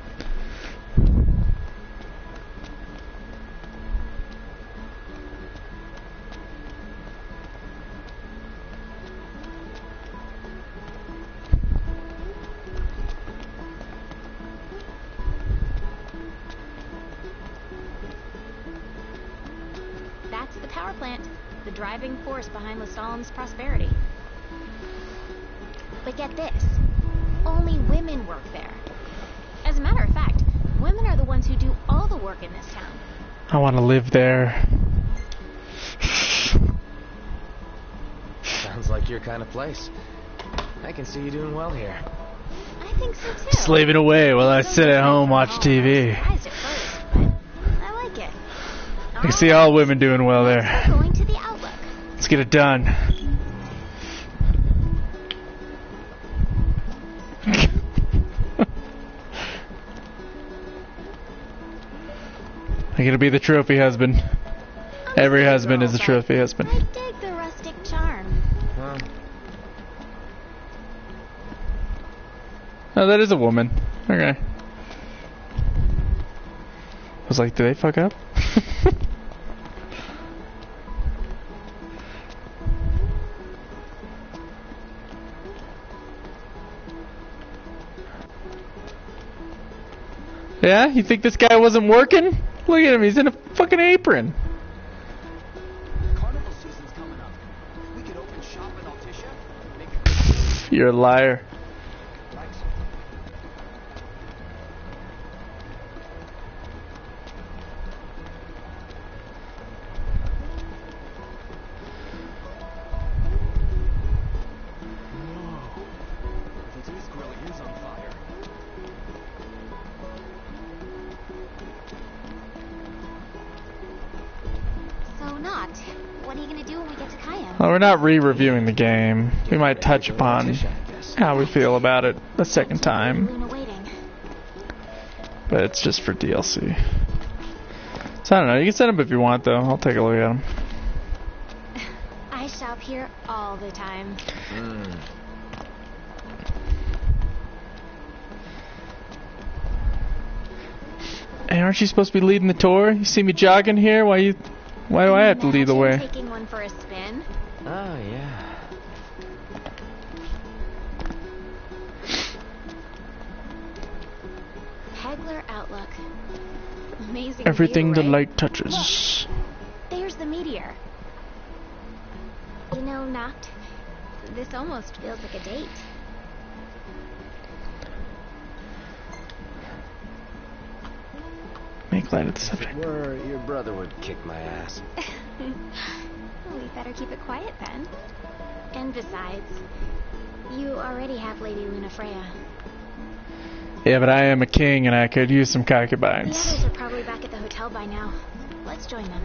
That's the power plant, the driving force behind Lestolem's prosperity. But get this, only women work there. As a matter of fact, women are the ones who do all the work in this town. I want to live there. Sounds like your kind of place. I can see you doing well here. I think so too. Slaving away while I sit at home watch TV. Surprised at first, but I like it. I can see all women doing well there. We're going to the Outlook. Let's get it done. I'm gonna be the trophy husband. Every husband is a trophy husband. I dig the rustic charm. Huh? Oh, that is a woman. Okay. I was like, did they fuck up? Yeah? You think this guy wasn't working? Look at him, he's in a fucking apron. Carnival season's coming up. We could open shop in Altissia. Make You're a liar. This grill is on fire. So not. What are you gonna do when we get to Kaya? Well, we're not re-reviewing the game. We might touch upon how we feel about it a second time. Luna waiting. But it's just for DLC. So I don't know, you can set them if you want though. I'll take a look at them. I shop here all the time. Hey, aren't you supposed to be leading the tour? You see me jogging here? Why do I have to lead the way? Taking one for a spin. Oh, yeah. Hegler Outlook. Amazing Everything view, the right? light touches. There's the meteor. You know, Noct, this almost feels like a date. Make light of the subject. If it were, your brother would kick my ass. Well, we better keep it quiet then. And besides, you already have Lady Luna Freya. Yeah, but I am a king and I could use some The concubines. others are probably back at the hotel by now. Let's join them.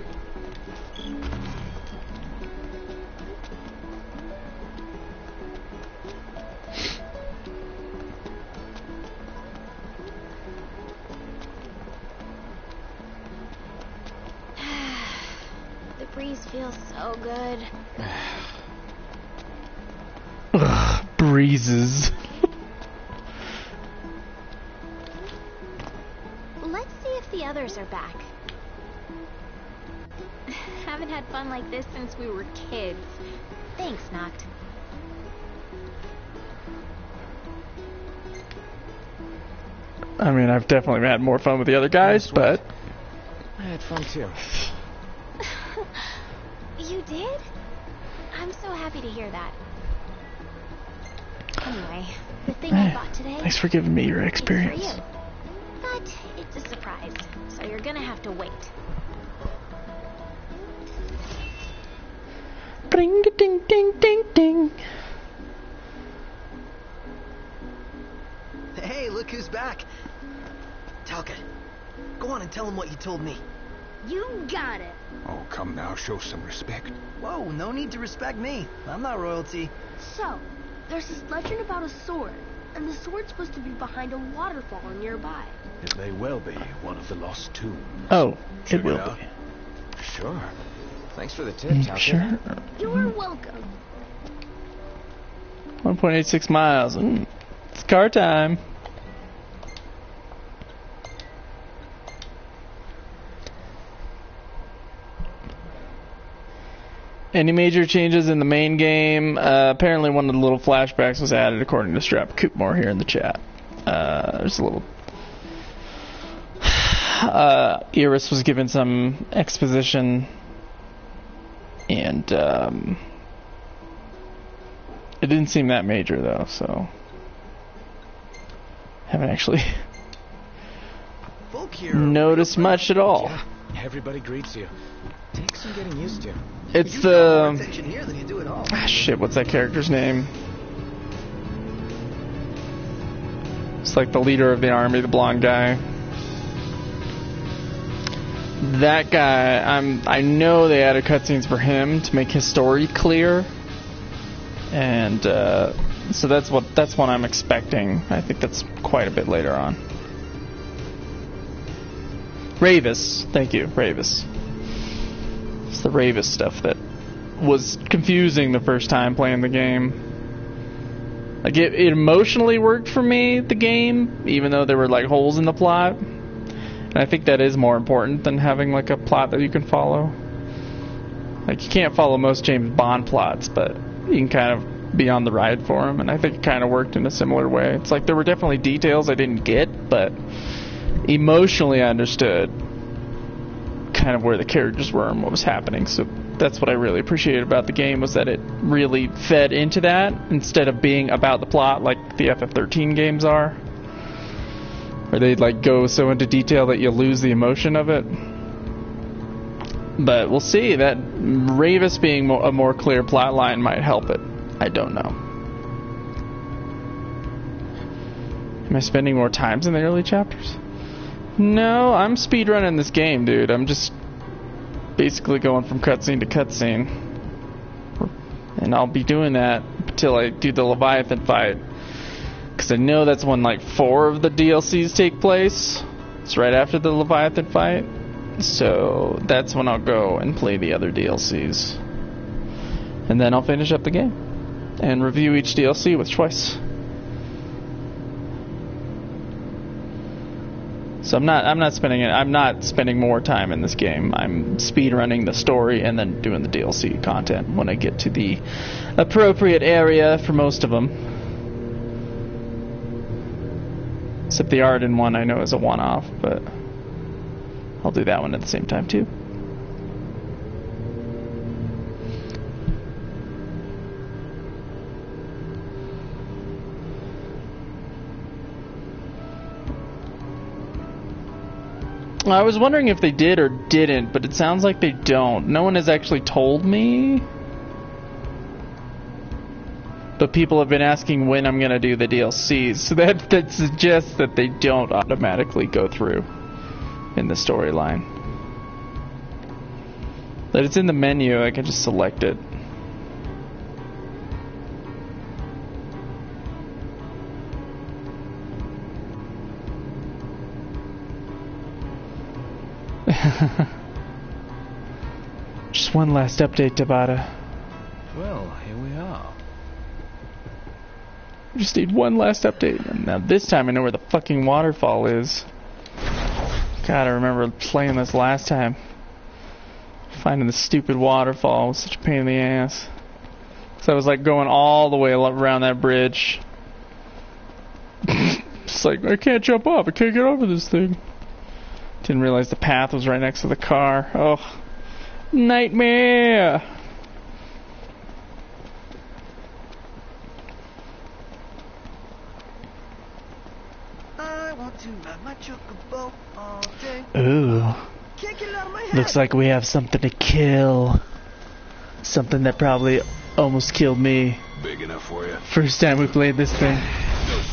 The breeze feels so good. Ugh, breezes. Let's see if the others are back. Haven't had fun like this since we were kids. Thanks, Noct. I mean, I've definitely had more fun with the other guys, but... I had fun too. You did? I'm so happy to hear that. Anyway, the thing I bought today... Thanks for giving me your experience. It's for you. But it's a surprise, so you're gonna have to wait. Ding, ding, ding, ding, ding. Hey, look who's back. Talcott, go on and tell him what you told me. You got it. Oh, come now, show some respect. Whoa, no need to respect me. I'm not royalty. So, there's this legend about a sword, and the sword's supposed to be behind a waterfall nearby. It may well be one of the lost tombs. Oh, Check it will out. be. Sure. Thanks for the tip, Talcott. Sure. You're welcome. 1.86 miles. It's car time. Any major changes in the main game? Apparently one of the little flashbacks was added according to Strap Coopmore here in the chat. There's a little... Iris was given some exposition, and it didn't seem that major though, so haven't actually noticed much at all. Yeah, everybody greets you. Takes some getting used to. It's the... shit, what's that character's name? It's like the leader of the army, the blonde guy. That guy, I know they added cutscenes for him to make his story clear, and so that's what I'm expecting. I think that's quite a bit later on. Ravis, thank you, Ravis. It's the Ravis stuff that was confusing the first time playing the game. Like it emotionally worked for me, the game, even though there were like holes in the plot. And I think that is more important than having like a plot that you can follow. Like you can't follow most James Bond plots, but you can kind of be on the ride for them, and I think it kind of worked in a similar way. It's like there were definitely details I didn't get, but emotionally I understood kind of where the characters were and what was happening. So that's what I really appreciated about the game, was that it really fed into that instead of being about the plot like the FF13 games are, where they like go so into detail that you lose the emotion of it. But we'll see. That Ravis being a more clear plot line might help it. I don't know. Am I spending more times in the early chapters? No, I'm speedrunning this game, dude. I'm just basically going from cutscene to cutscene. And I'll be doing that until I do the Leviathan fight. Because I know that's when like 4 of the DLCs take place. It's right after the Leviathan fight. So that's when I'll go and play the other DLCs. And then I'll finish up the game and review each DLC with Choice. So I'm not spending more time in this game. I'm speedrunning the story and then doing the DLC content when I get to the appropriate area for most of them. Except the Arden one I know is a one-off, but I'll do that one at the same time too. I was wondering if they did or didn't, but it sounds like they don't. No one has actually told me. But people have been asking when I'm going to do the DLCs, so that suggests that they don't automatically go through in the storyline. But it's in the menu, I can just select it. Just one last update, Tabata. Well, here we are. I just need one last update. And now this time I know where the fucking waterfall is. God, I remember playing this last time. Finding the stupid waterfall was such a pain in the ass. So I was like going all the way around that bridge. It's like, I can't jump off, I can't get over this thing. Didn't realize the path was right next to the car. Oh, nightmare! I want to ride my chocobo all day. Ooh. Can't get it out of my head. Looks like we have something to kill. Something that probably almost killed me. Big enough for you? First time we played this thing.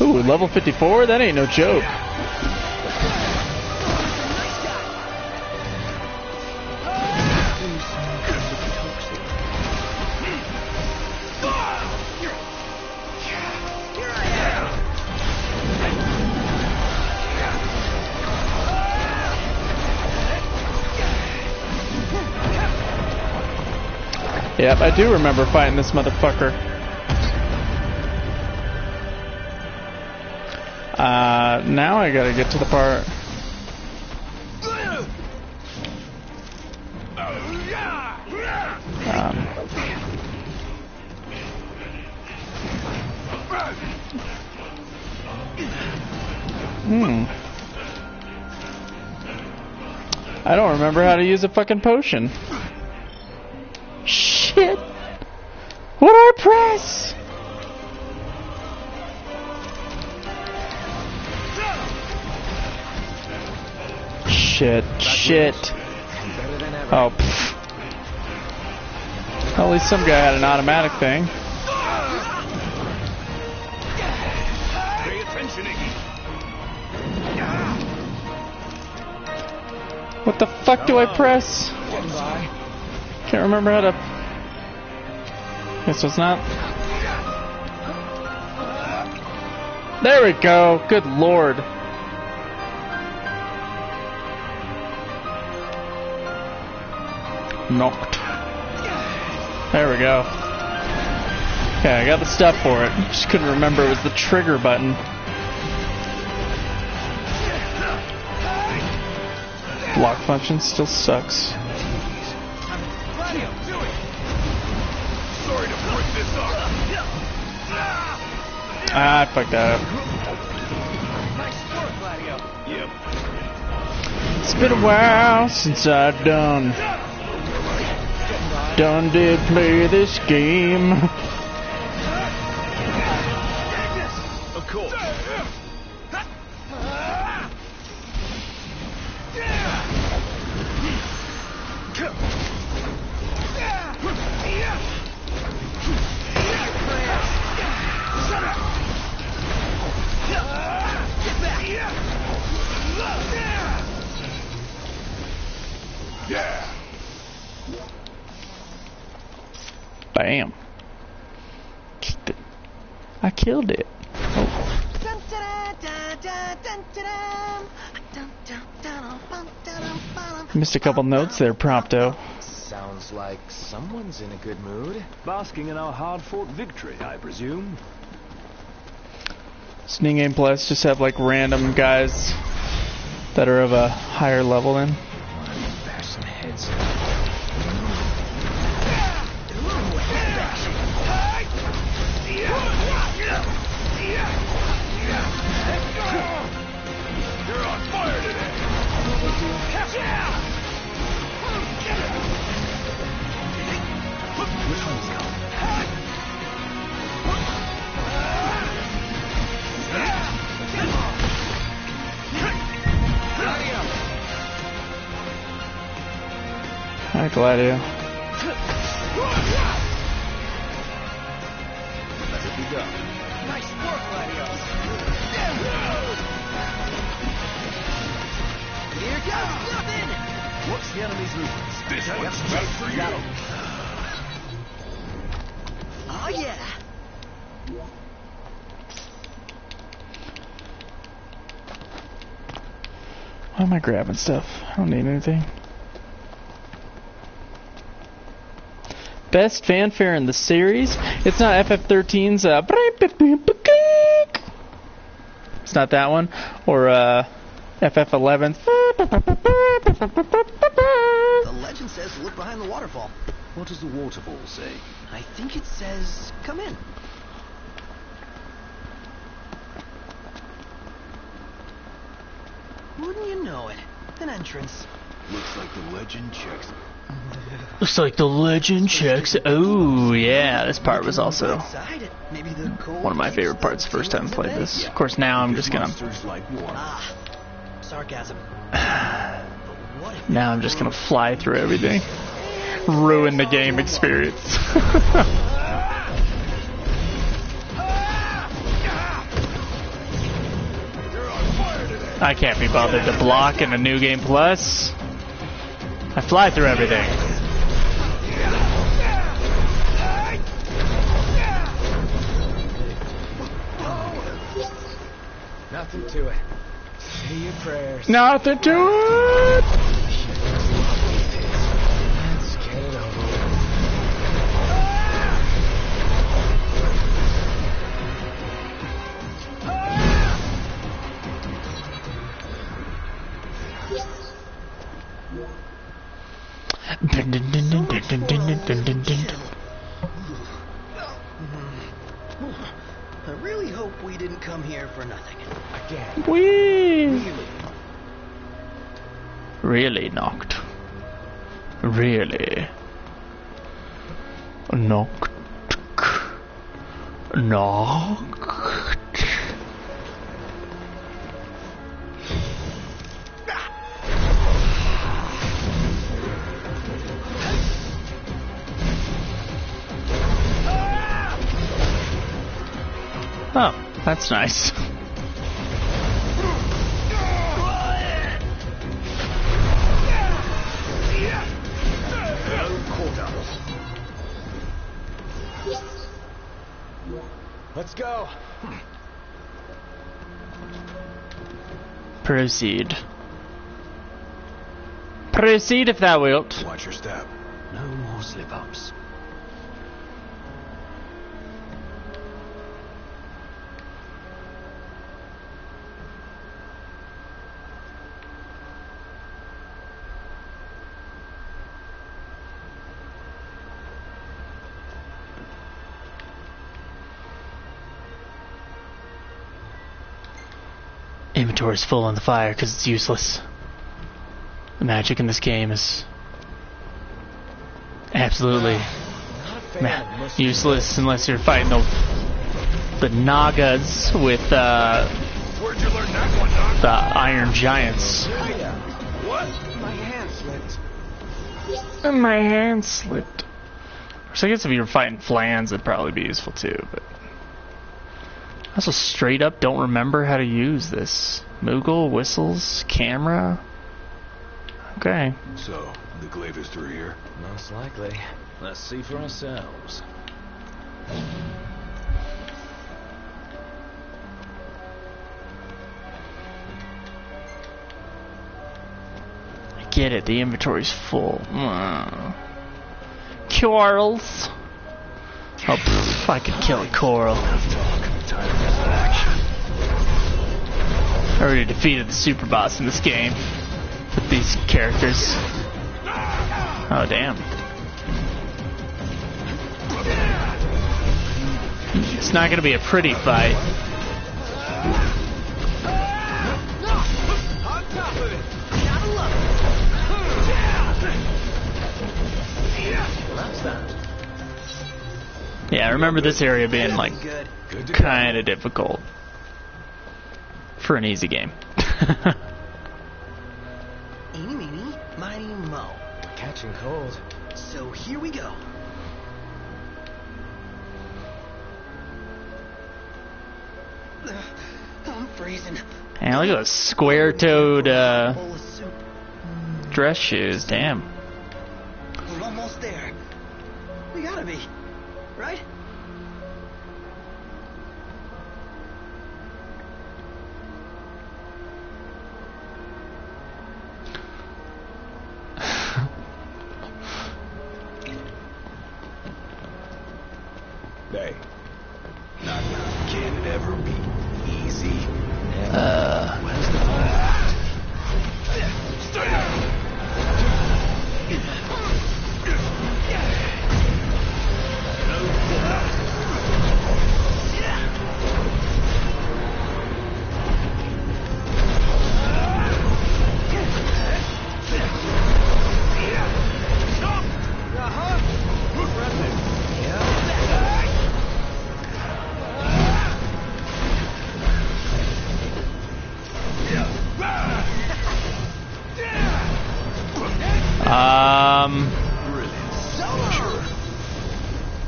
Ooh, level 54? That ain't no joke. Yep, I do remember fighting this motherfucker. Now I gotta get to the part. I don't remember how to use a fucking potion. Shit! What do I press? Shit. Oh, pfft. At least some guy had an automatic thing. Pay attention, Iggy. What the fuck do I press? Can't remember how to... Guess it's not... There we go! Good lord. Knocked. There we go. Okay, I got the stuff for it. Just couldn't remember it was the trigger button. Block function still sucks. Sorry to break this up. Ah, I fucked that up. Nice work, Gladio. Yep. It's been a while since I done did play this game. Of course. Yeah. Bam. Kicked it. I killed it. Oh. Missed a couple notes there, Prompto. Sounds like someone's in a good mood. Basking in our hard-fought victory, I presume. Does New Game Plus just have like random guys that are of a higher level than? Bash some heads. You're on fire today. Which one's coming? Hi, Gladio. Let it be done. Nice work, Gladio. Here goes nothing. What's the enemy's movements? This one's made for you. Oh yeah. Why am I grabbing stuff? I don't need anything. Best fanfare in the series? It's not FF13's it's not that one. Or FF11's. The legend says to look behind the waterfall. What does the waterfall say? I think it says, come in. Wouldn't you know it? An entrance. Looks like the legend checks. Looks like the legend checks. Oh, yeah. This part was also one of my favorite parts the first time I played this. Of course, now I'm just gonna... Sarcasm. Now I'm just gonna fly through everything. Ruin the game experience. I can't be bothered to block in a New Game Plus. I fly through everything. Nothing to it. Say your prayers. Nothing to it! Let's get it over with. I really hope we didn't come here for nothing. Again. Whee! Really knocked. Really. Knocked. Knocked. Oh, that's nice. Let's go. Proceed. Proceed if thou wilt. Watch your step. No more slip-ups. Inventory's full on the fire because it's useless. The magic in this game is absolutely useless unless you're fighting the Nagas with Where'd you learn that one, Doc? the Iron Giants. What? My hand slipped. And my hand slipped. So I guess if you were fighting Flans, it'd probably be useful too, but I also straight up don't remember how to use this. Moogle, whistles, camera. Okay. So, the glaive is through here? Most likely. Let's see for ourselves. I get it, the inventory's full. Corals. Oh, pff, I could kill a coral. I already defeated the super boss in this game with these characters. Oh, damn. It's not going to be a pretty fight. Yeah, I remember this area being like kind of difficult for an easy game. Eeny, meeny, miny, mo. Catching cold. So here we go. I'm freezing. And look at those square-toed dress shoes, damn. We're almost there. We gotta be, right? Hey, can it ever be easy? Where's the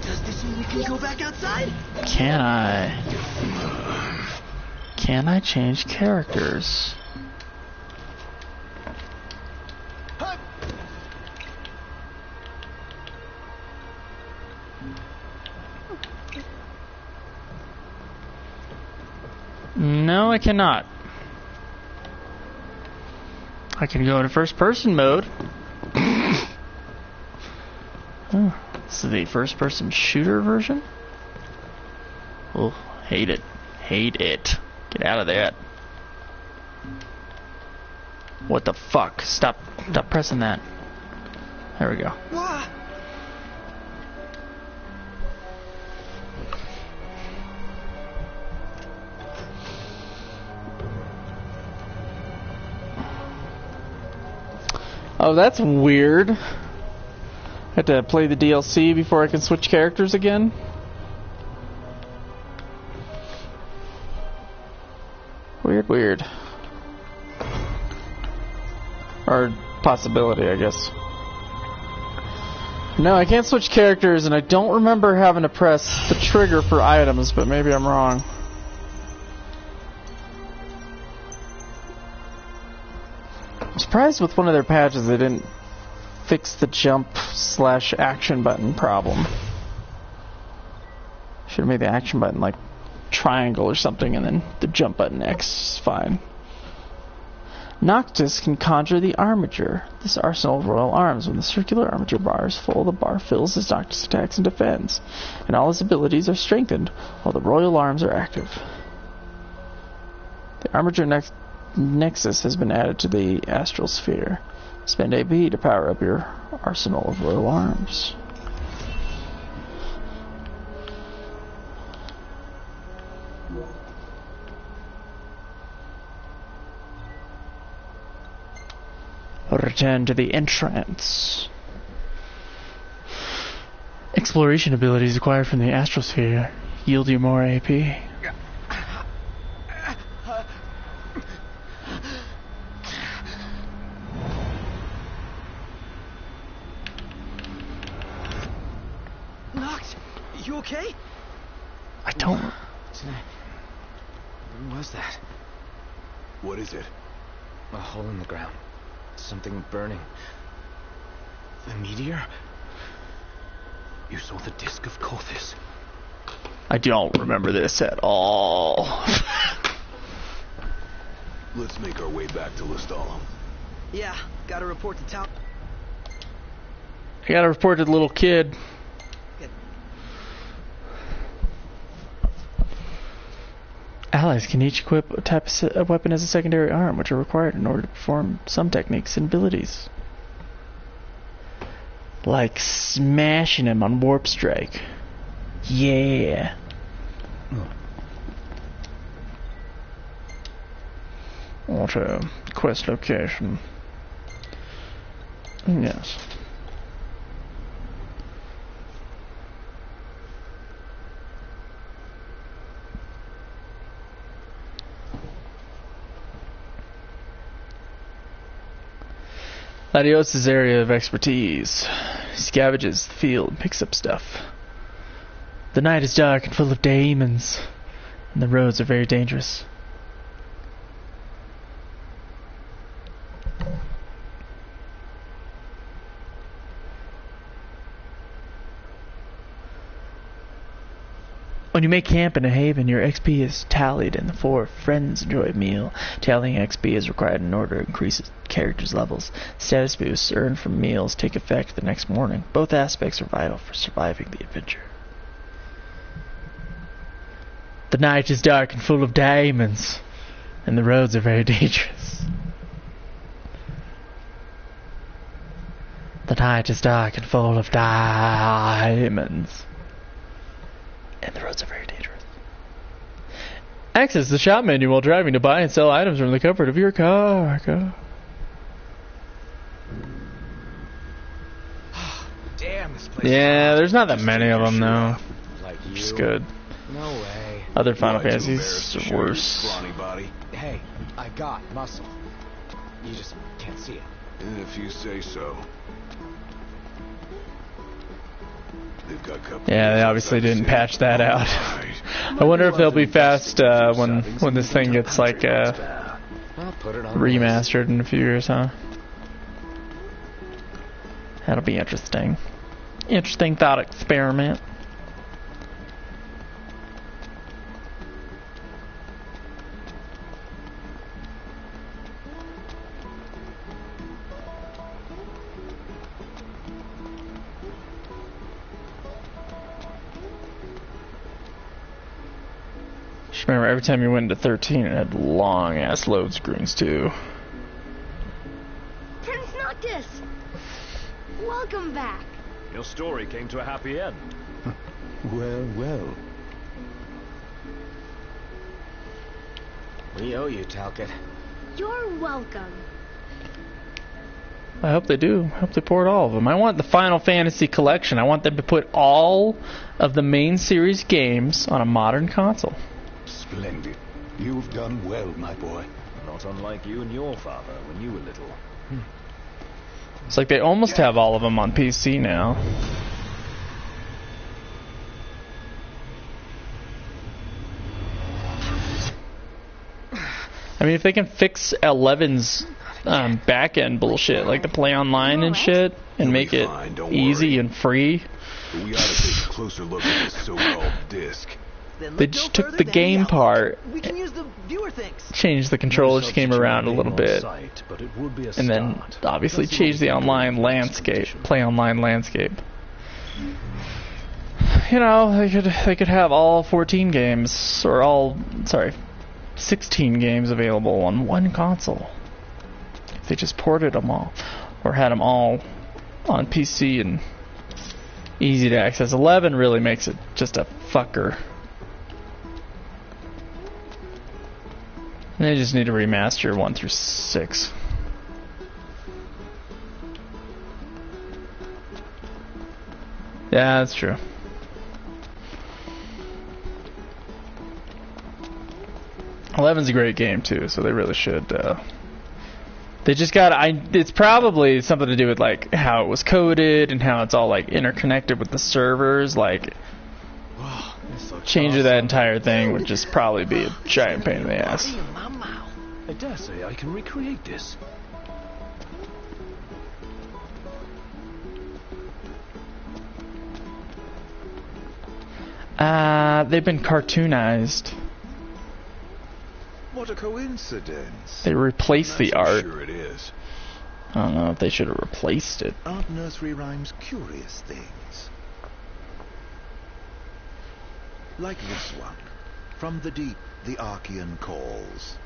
Does this mean we can go back outside? Can I? Can I change characters? No, I cannot. I can go into first-person mode. Oh, this is the first-person shooter version? Oh, hate it. Hate it. Get out of that. What the fuck? Stop pressing that. There we go. Oh, that's weird. Have to play the DLC before I can switch characters again? Weird. Or possibility, I guess. No, I can't switch characters, and I don't remember having to press the trigger for items, but maybe I'm wrong. I'm surprised with one of their patches they didn't fix the jump/action button problem. Should have made the action button like triangle or something, and then the jump button X is fine. Noctis can conjure the Armiger, this arsenal of royal arms. When the circular Armiger bar is full, the bar fills as Noctis attacks and defends, and all his abilities are strengthened while the royal arms are active. The Armiger Nexus has been added to the Astral Sphere. Spend AP to power up your arsenal of royal arms. Return to the entrance. Exploration abilities acquired from the Astral Sphere yield you more AP. Nox, you okay? I don't. When was that? What is it? A hole in the ground. Something burning. The meteor? You saw the disc of Kothis. I don't remember this at all. Let's make our way back to Lestalem. Yeah, gotta report to town. I gotta report to the little kid. Allies can each equip a weapon as a secondary arm, which are required in order to perform some techniques and abilities. Like smashing him on Warp Strike. Yeah. What a quest location. Yes. Latios' area of expertise. He scavenges the field and picks up stuff. The night is dark and full of demons, and the roads are very dangerous. When you make camp in a haven, your XP is tallied and the 4 friends enjoy a meal. Tallying XP is required in order to increase characters' levels. Status boosts earned from meals take effect the next morning. Both aspects are vital for surviving the adventure. The night is dark and full of diamonds, and the roads are very dangerous. The night is dark and full of diamonds, and the roads are very dangerous. Access the shop menu while driving to buy and sell items from the comfort of your car. Damn, this place. Yeah, there's not that many of them though. Like Which is good. No way. Other Final Fantasies are worse. Hey, I got muscle. You just can't see it. If you say so. They've got yeah, they obviously didn't patch that out. I wonder if they'll be fast when this thing gets like remastered in a few years, huh? That'll be interesting. Interesting thought experiment. Remember, every time you went into 13, it had long-ass load screens, too. Prince Noctis! Welcome back. Your story came to a happy end. Well, well. We owe you, Talcott. You're welcome. I hope they do. I hope they port all of them. I want the Final Fantasy collection. I want them to put all of the main series games on a modern console. Splendid. You've done well, my boy. Not unlike you and your father when you were little. It's like they almost have all of them on PC now. I mean, if they can fix 11's back-end bullshit, like the play online and shit, and make it easy and free. But we ought to take a closer look at this so-called disc. They just took the game part, we can use the viewer things. Changed the controller scheme around a little bit, and then obviously changed the online landscape, play online landscape. You know, they could have all 14 games, or 16 games available on one console. If they just ported them all, or had them all on PC and easy to access. 11 really makes it just a fucker. They just need to remaster 1 through 6. Yeah, that's true. Eleven's a great game too, so they really should. They just got. It's probably something to do with like how it was coded and how it's all like interconnected with the servers. Like, changing that entire thing would just probably be a giant pain in the ass. I dare say I can recreate this. They've been cartoonized. What a coincidence. They replaced the art. Sure it is. I don't know if they should have replaced it. Aren't nursery rhymes curious things? Like this one. From the deep, the Archean calls.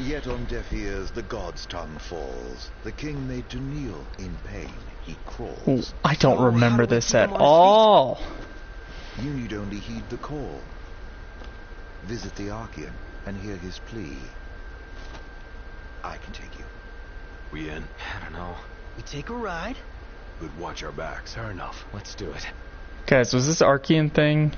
Yet on deaf ears the god's tongue falls. The king made to kneel in pain, he crawls. Ooh, I don't remember this at all. You need only heed the call. Visit the Archean and hear his plea. I can take you. We in? I don't know. We take a ride? But watch our backs. Fair enough. Let's do it. Guys, was this Archean thing?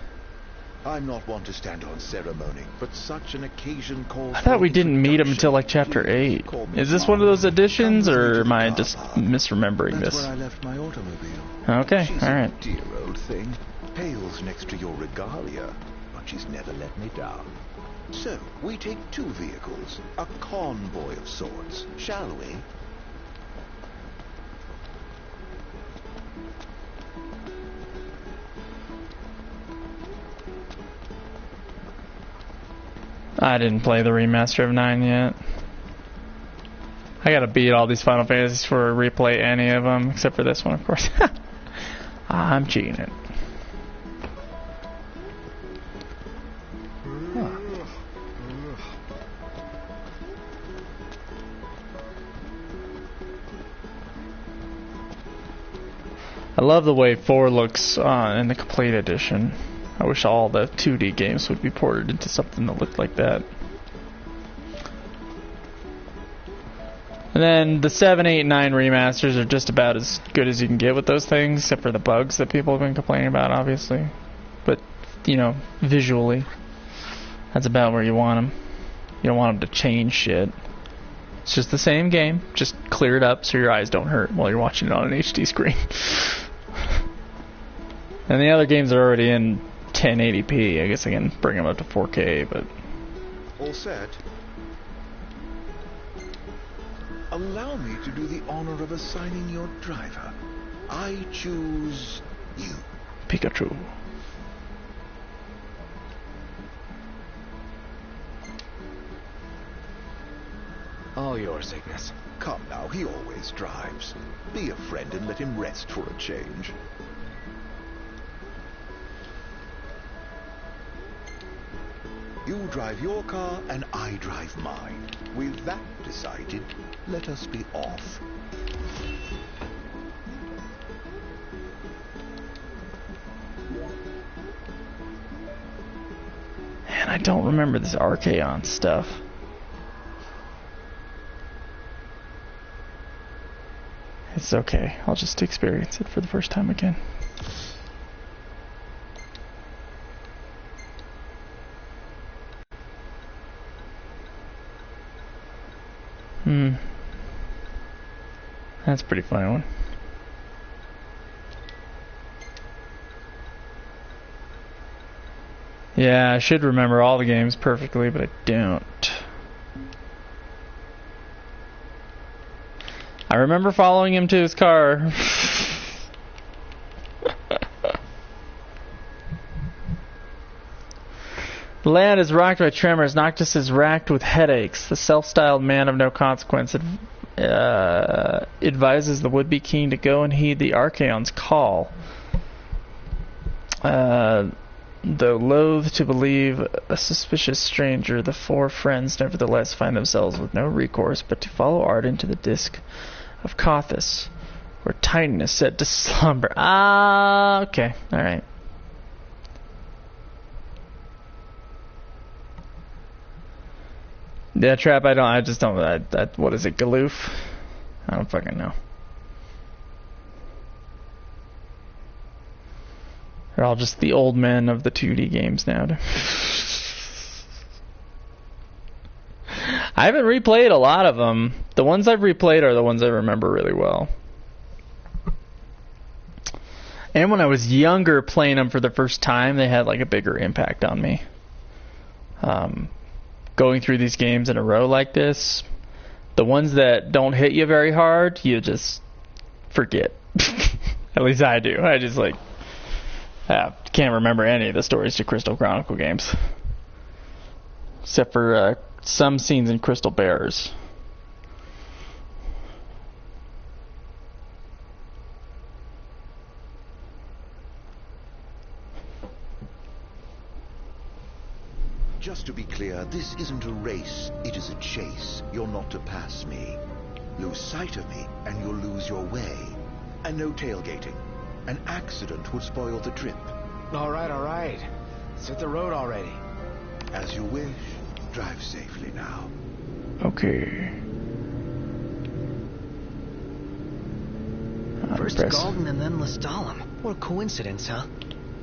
I'm not one to stand on ceremony, but such an occasion calls. I thought we didn't meet him until like chapter 8. Is this one of those editions, or am I just misremembering this? That's where I left my automobile. Okay, She's alright. a dear old thing. Pales next to your regalia, but she's never let me down. So, we take 2 vehicles, a convoy of sorts, shall we? I didn't play the remaster of 9 yet. I gotta beat all these Final Fantasies for replay any of them, except for this one, of course. I'm cheating it. Huh. I love the way 4 looks in the complete edition. I wish all the 2D games would be ported into something that looked like that. And then the 7, 8, 9 remasters are just about as good as you can get with those things, except for the bugs that people have been complaining about, obviously. But, you know, visually, that's about where you want them. You don't want them to change shit. It's just the same game, just clear it up so your eyes don't hurt while you're watching it on an HD screen. And the other games are already in 1080p. I guess I can bring them up to 4K, but... All set? Allow me to do the honor of assigning your driver. I choose you. Pikachu. All yours, Ignis. Come now, he always drives. Be a friend and let him rest for a change. You drive your car and I drive mine. With that decided, let us be off. Man, I don't remember this Archaon stuff. It's okay. I'll just experience it for the first time again. That's a pretty funny one. Yeah, I should remember all the games perfectly, but I don't. I remember following him to his car. The land is rocked by tremors. Noctis is racked with headaches. The self-styled man of no consequence advises the would-be king to go and heed the Archaon's call. Though loath to believe a suspicious stranger, the 4 friends nevertheless find themselves with no recourse but to follow Arden to the disk of Kothis, where Titan is said to slumber. Ah, okay, alright. Yeah, Trap, I just don't, what is it, Galoof? I don't fucking know. They're all just the old men of the 2D games now. I haven't replayed a lot of them. The ones I've replayed are the ones I remember really well. And when I was younger playing them for the first time, they had like a bigger impact on me. Going through these games in a row like this, the ones that don't hit you very hard, you just forget. At least I do. I just like can't remember any of the stories to Crystal Chronicle games. Except for some scenes in Crystal Bears. Just to be clear, this isn't a race, it is a chase. You're not to pass me. Lose sight of me, and you'll lose your way. And no tailgating. An accident would spoil the trip. All right. Set the road already. As you wish. Drive safely now. Okay. First Galden and then Lestalem. What a coincidence, huh?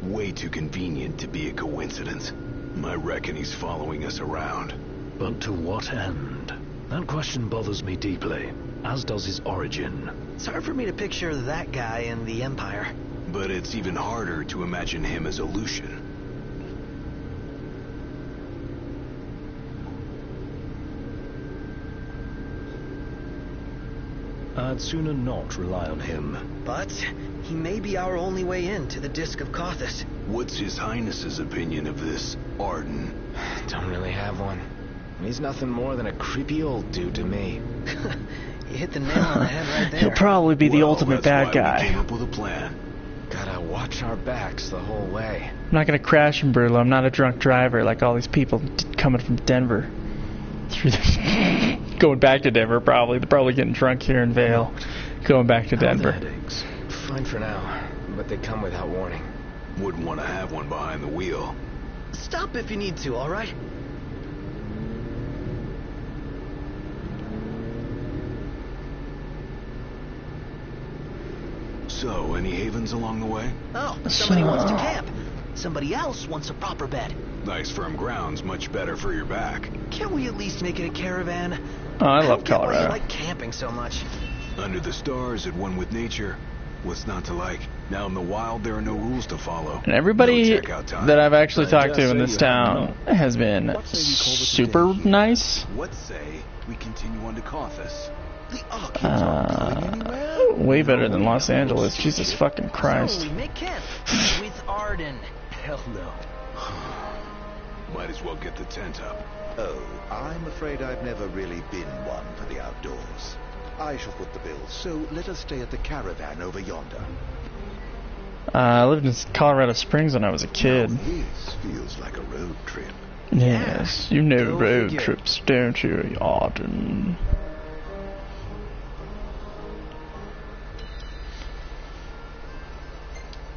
Way too convenient to be a coincidence. I reckon he's following us around. But to what end? That question bothers me deeply, as does his origin. It's hard for me to picture that guy in the Empire. But it's even harder to imagine him as a Lucian. I'd sooner not rely on him. But he may be our only way in to the Disc of Cauthus. What's His Highness's opinion of this Arden? Don't really have one. He's nothing more than a creepy old dude to me. You hit the nail on the head right there. He'll probably be the ultimate bad guy. We came up with a plan. Gotta watch our backs the whole way. I'm not gonna crash in Brula. I'm not a drunk driver like all these people coming from Denver. Going back to Denver, probably. They're probably getting drunk here in Vale. Going back to Denver. Fine for now, but they come without warning. Wouldn't want to have one behind the wheel. Stop if you need to, all right? So, any havens along the way? Oh, somebody wants to camp. Somebody else wants a proper bed. Nice firm ground's much better for your back. Can't we at least make it a caravan? Oh, I love don't get why Colorado. you like camping so much. Under the stars, at one with nature. What's not to like? Now in the wild, there are no rules to follow. And everybody No checkout time. that I've actually talked to in Say this you town have has been What say we call it a super day here? nice. What say we continue on to Cauthus? The Archians aren't going anywhere. Way better than Los Angeles. Jesus fucking Christ. So we make camp with Arden. Hell no. Might as well get the tent up. Oh, I'm afraid I've never really been one for the outdoors. I shall foot the bill, so let us stay at the caravan over yonder. I lived in Colorado Springs when I was a kid. Now this feels like a road trip. Yes, you know Go road figure. trips, don't you, Arden?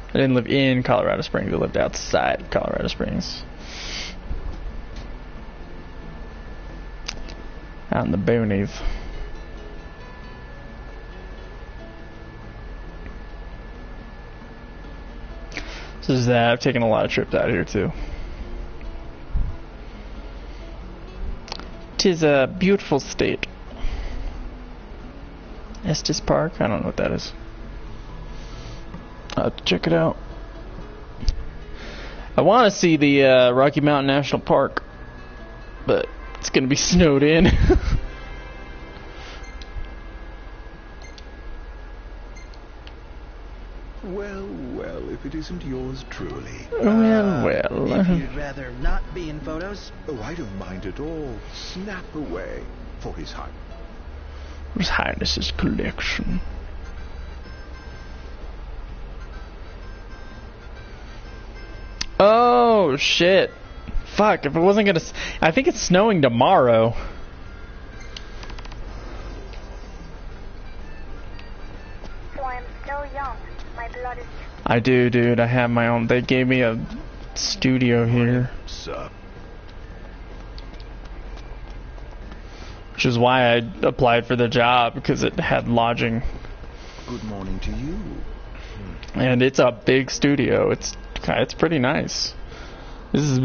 I didn't live in Colorado Springs. I lived outside of Colorado Springs. Out in the boonies. So there's that. I've taken a lot of trips out here too. 'Tis a beautiful state. Estes Park? I don't know what that is. I'll have to check it out. I want to see the Rocky Mountain National Park, but it's going to be snowed in. Well, well, if it isn't yours truly. Well. If you'd rather not be in photos. Oh, I don't mind at all. Snap away for His Highness. His Highness's collection. Oh, shit. Fuck, if it wasn't gonna... I think it's snowing tomorrow. So I am still young. My blood is... I do, dude. I have my own... They gave me a studio here. Sup? Which is why I applied for the job, because it had lodging. Good morning to you. And it's a big studio. It's pretty nice. This is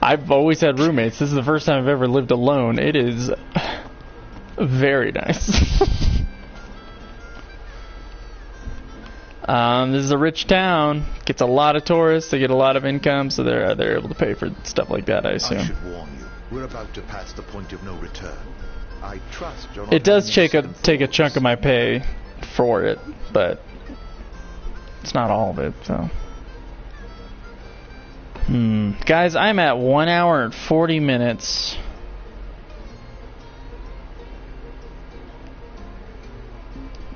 I've always had roommates. This is the first time I've ever lived alone. It is very nice. This is a rich town. Gets a lot of tourists. They get a lot of income, so they're able to pay for stuff like that, I assume. I should warn you. We're about to pass the point of no return. I trust you're not... It does take a chunk of my pay for it, but it's not all of it, so... Guys, I'm at 1 hour and 40 minutes.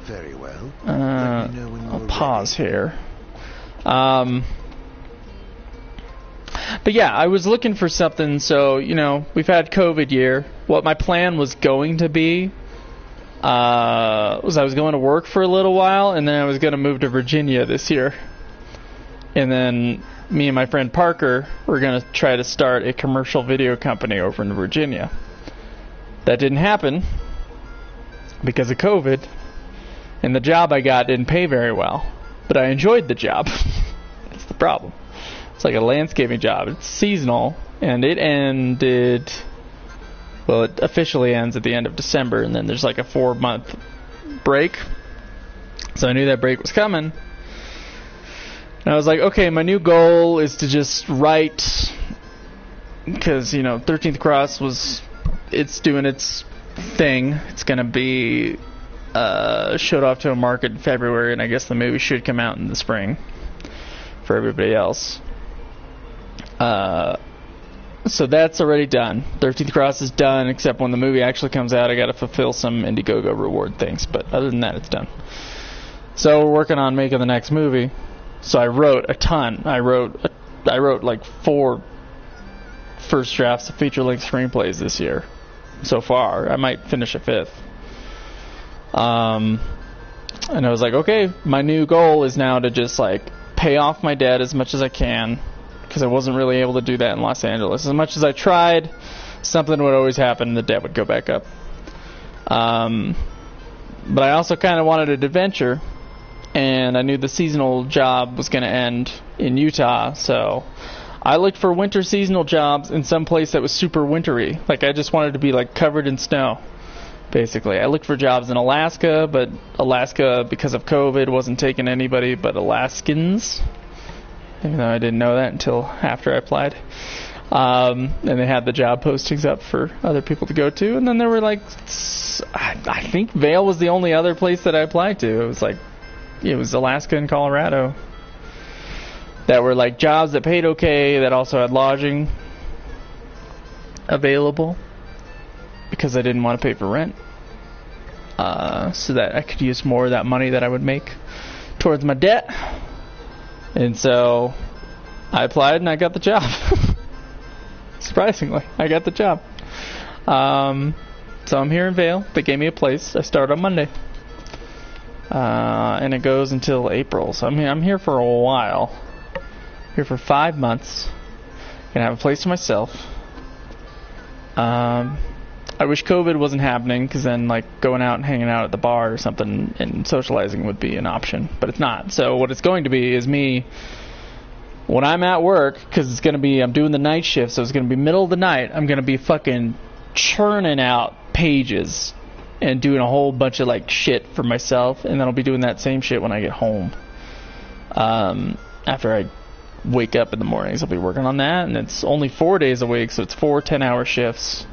Very well. Let me know when I'll you're pause here. But yeah, I was looking for something, so, you know, we've had COVID year. What my plan was going to be was I was going to work for a little while, and then I was going to move to Virginia this year. And then me and my friend Parker were going to try to start a commercial video company over in Virginia. That didn't happen because of COVID, and the job I got didn't pay very well. But I enjoyed the job. That's the problem. It's like a landscaping job. It's seasonal, and it ended... Well, it officially ends at the end of December, and then there's like a 4-month break. So I knew that break was coming. And I was like, okay, my new goal is to just write, because, you know, 13th Cross it's doing its thing. It's going to be showed off to a market in February, and I guess the movie should come out in the spring for everybody else. So that's already done. 13th Cross is done, except when the movie actually comes out, I gotta fulfill some Indiegogo reward things, but other than that, it's done. So we're working on making the next movie. So I wrote a ton. I wrote like 4 first drafts of feature-length screenplays this year so far. I might finish a 5th. And I was like, okay, my new goal is now to just like pay off my debt as much as I can, because I wasn't really able to do that in Los Angeles. As much as I tried, something would always happen and the debt would go back up. But I also kind of wanted an adventure, and I knew the seasonal job was going to end in Utah, so I looked for winter seasonal jobs in some place that was super wintry. Like, I just wanted to be like covered in snow, basically. I looked for jobs in Alaska, but Alaska, because of COVID, wasn't taking anybody but Alaskans, even though I didn't know that until after I applied. And they had the job postings up for other people to go to, and then there were like, I think Vail was the only other place that I applied to. It was Alaska and Colorado that were like jobs that paid okay, that also had lodging available, because I didn't want to pay for rent, so that I could use more of that money that I would make towards my debt. And so I applied and I got the job. Surprisingly, I got the job. So I'm here in Vail. They gave me a place. I start on Monday. And it goes until April. So I'm here for a while. Here for 5 months. Gonna have a place to myself. I wish COVID wasn't happening, because then like going out and hanging out at the bar or something and socializing would be an option. But it's not. So what it's going to be is me, when I'm at work, because it's going to be, I'm doing the night shift, so it's going to be middle of the night, I'm going to be fucking churning out pages and doing a whole bunch of like shit for myself, and then I'll be doing that same shit when I get home. After I wake up in the mornings, I'll be working on that, and it's only 4 days a week, so it's 4 10-hour shifts.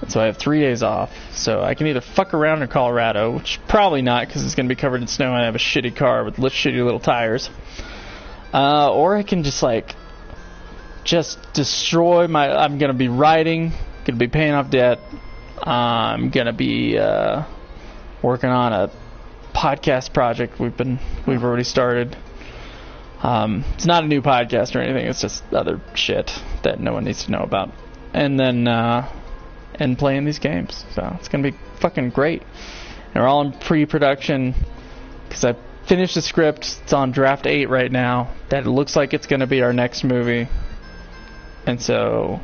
And so I have 3 days off, so I can either fuck around in Colorado, which probably not, because it's going to be covered in snow and I have a shitty car with shitty little tires, or I can just destroy I'm going to be writing, going to be paying off debt, I'm going to be working on a podcast project we've already started. It's not a new podcast or anything, it's just other shit that no one needs to know about. And then and playing these games. So it's going to be fucking great. And we're all in pre-production, because I finished the script. It's on draft 8 right now. That looks like it's going to be our next movie. And so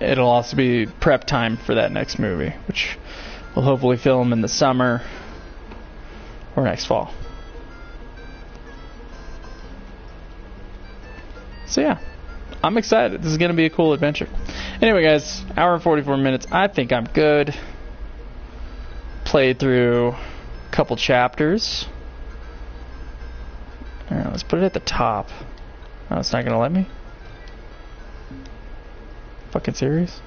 it'll also be prep time for that next movie, which we'll hopefully film in the summer or next fall. So yeah, I'm excited. This is going to be a cool adventure. Anyway, guys, hour and 44 minutes. I think I'm good. Played through a couple chapters. Alright, let's put it at the top. Oh, it's not going to let me? Fucking serious?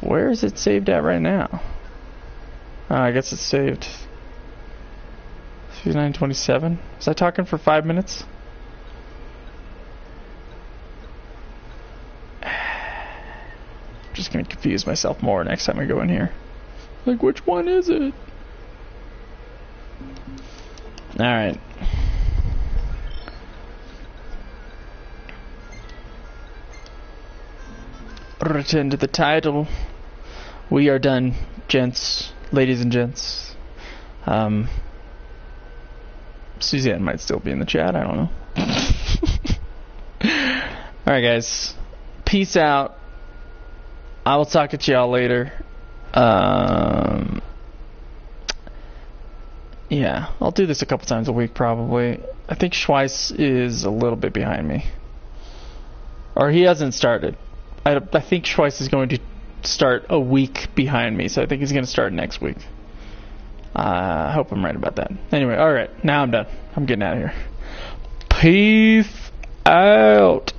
Where is it saved at right now? Oh, I guess it's saved. 9:27. Was I talking for 5 minutes? Just gonna confuse myself more next time I go in here. Like, which one is it? Alright. Return to the title. We are done, gents, ladies and gents. Suzanne might still be in the chat, I don't know. Alright, guys. Peace out. I will talk to y'all later. Yeah, I'll do this a couple times a week probably. I think Schweiss is a little bit behind me. Or he hasn't started. I think Schweiss is going to start a week behind me, so I think he's going to start next week. I hope I'm right about that. Anyway, alright, now I'm done. I'm getting out of here. Peace out.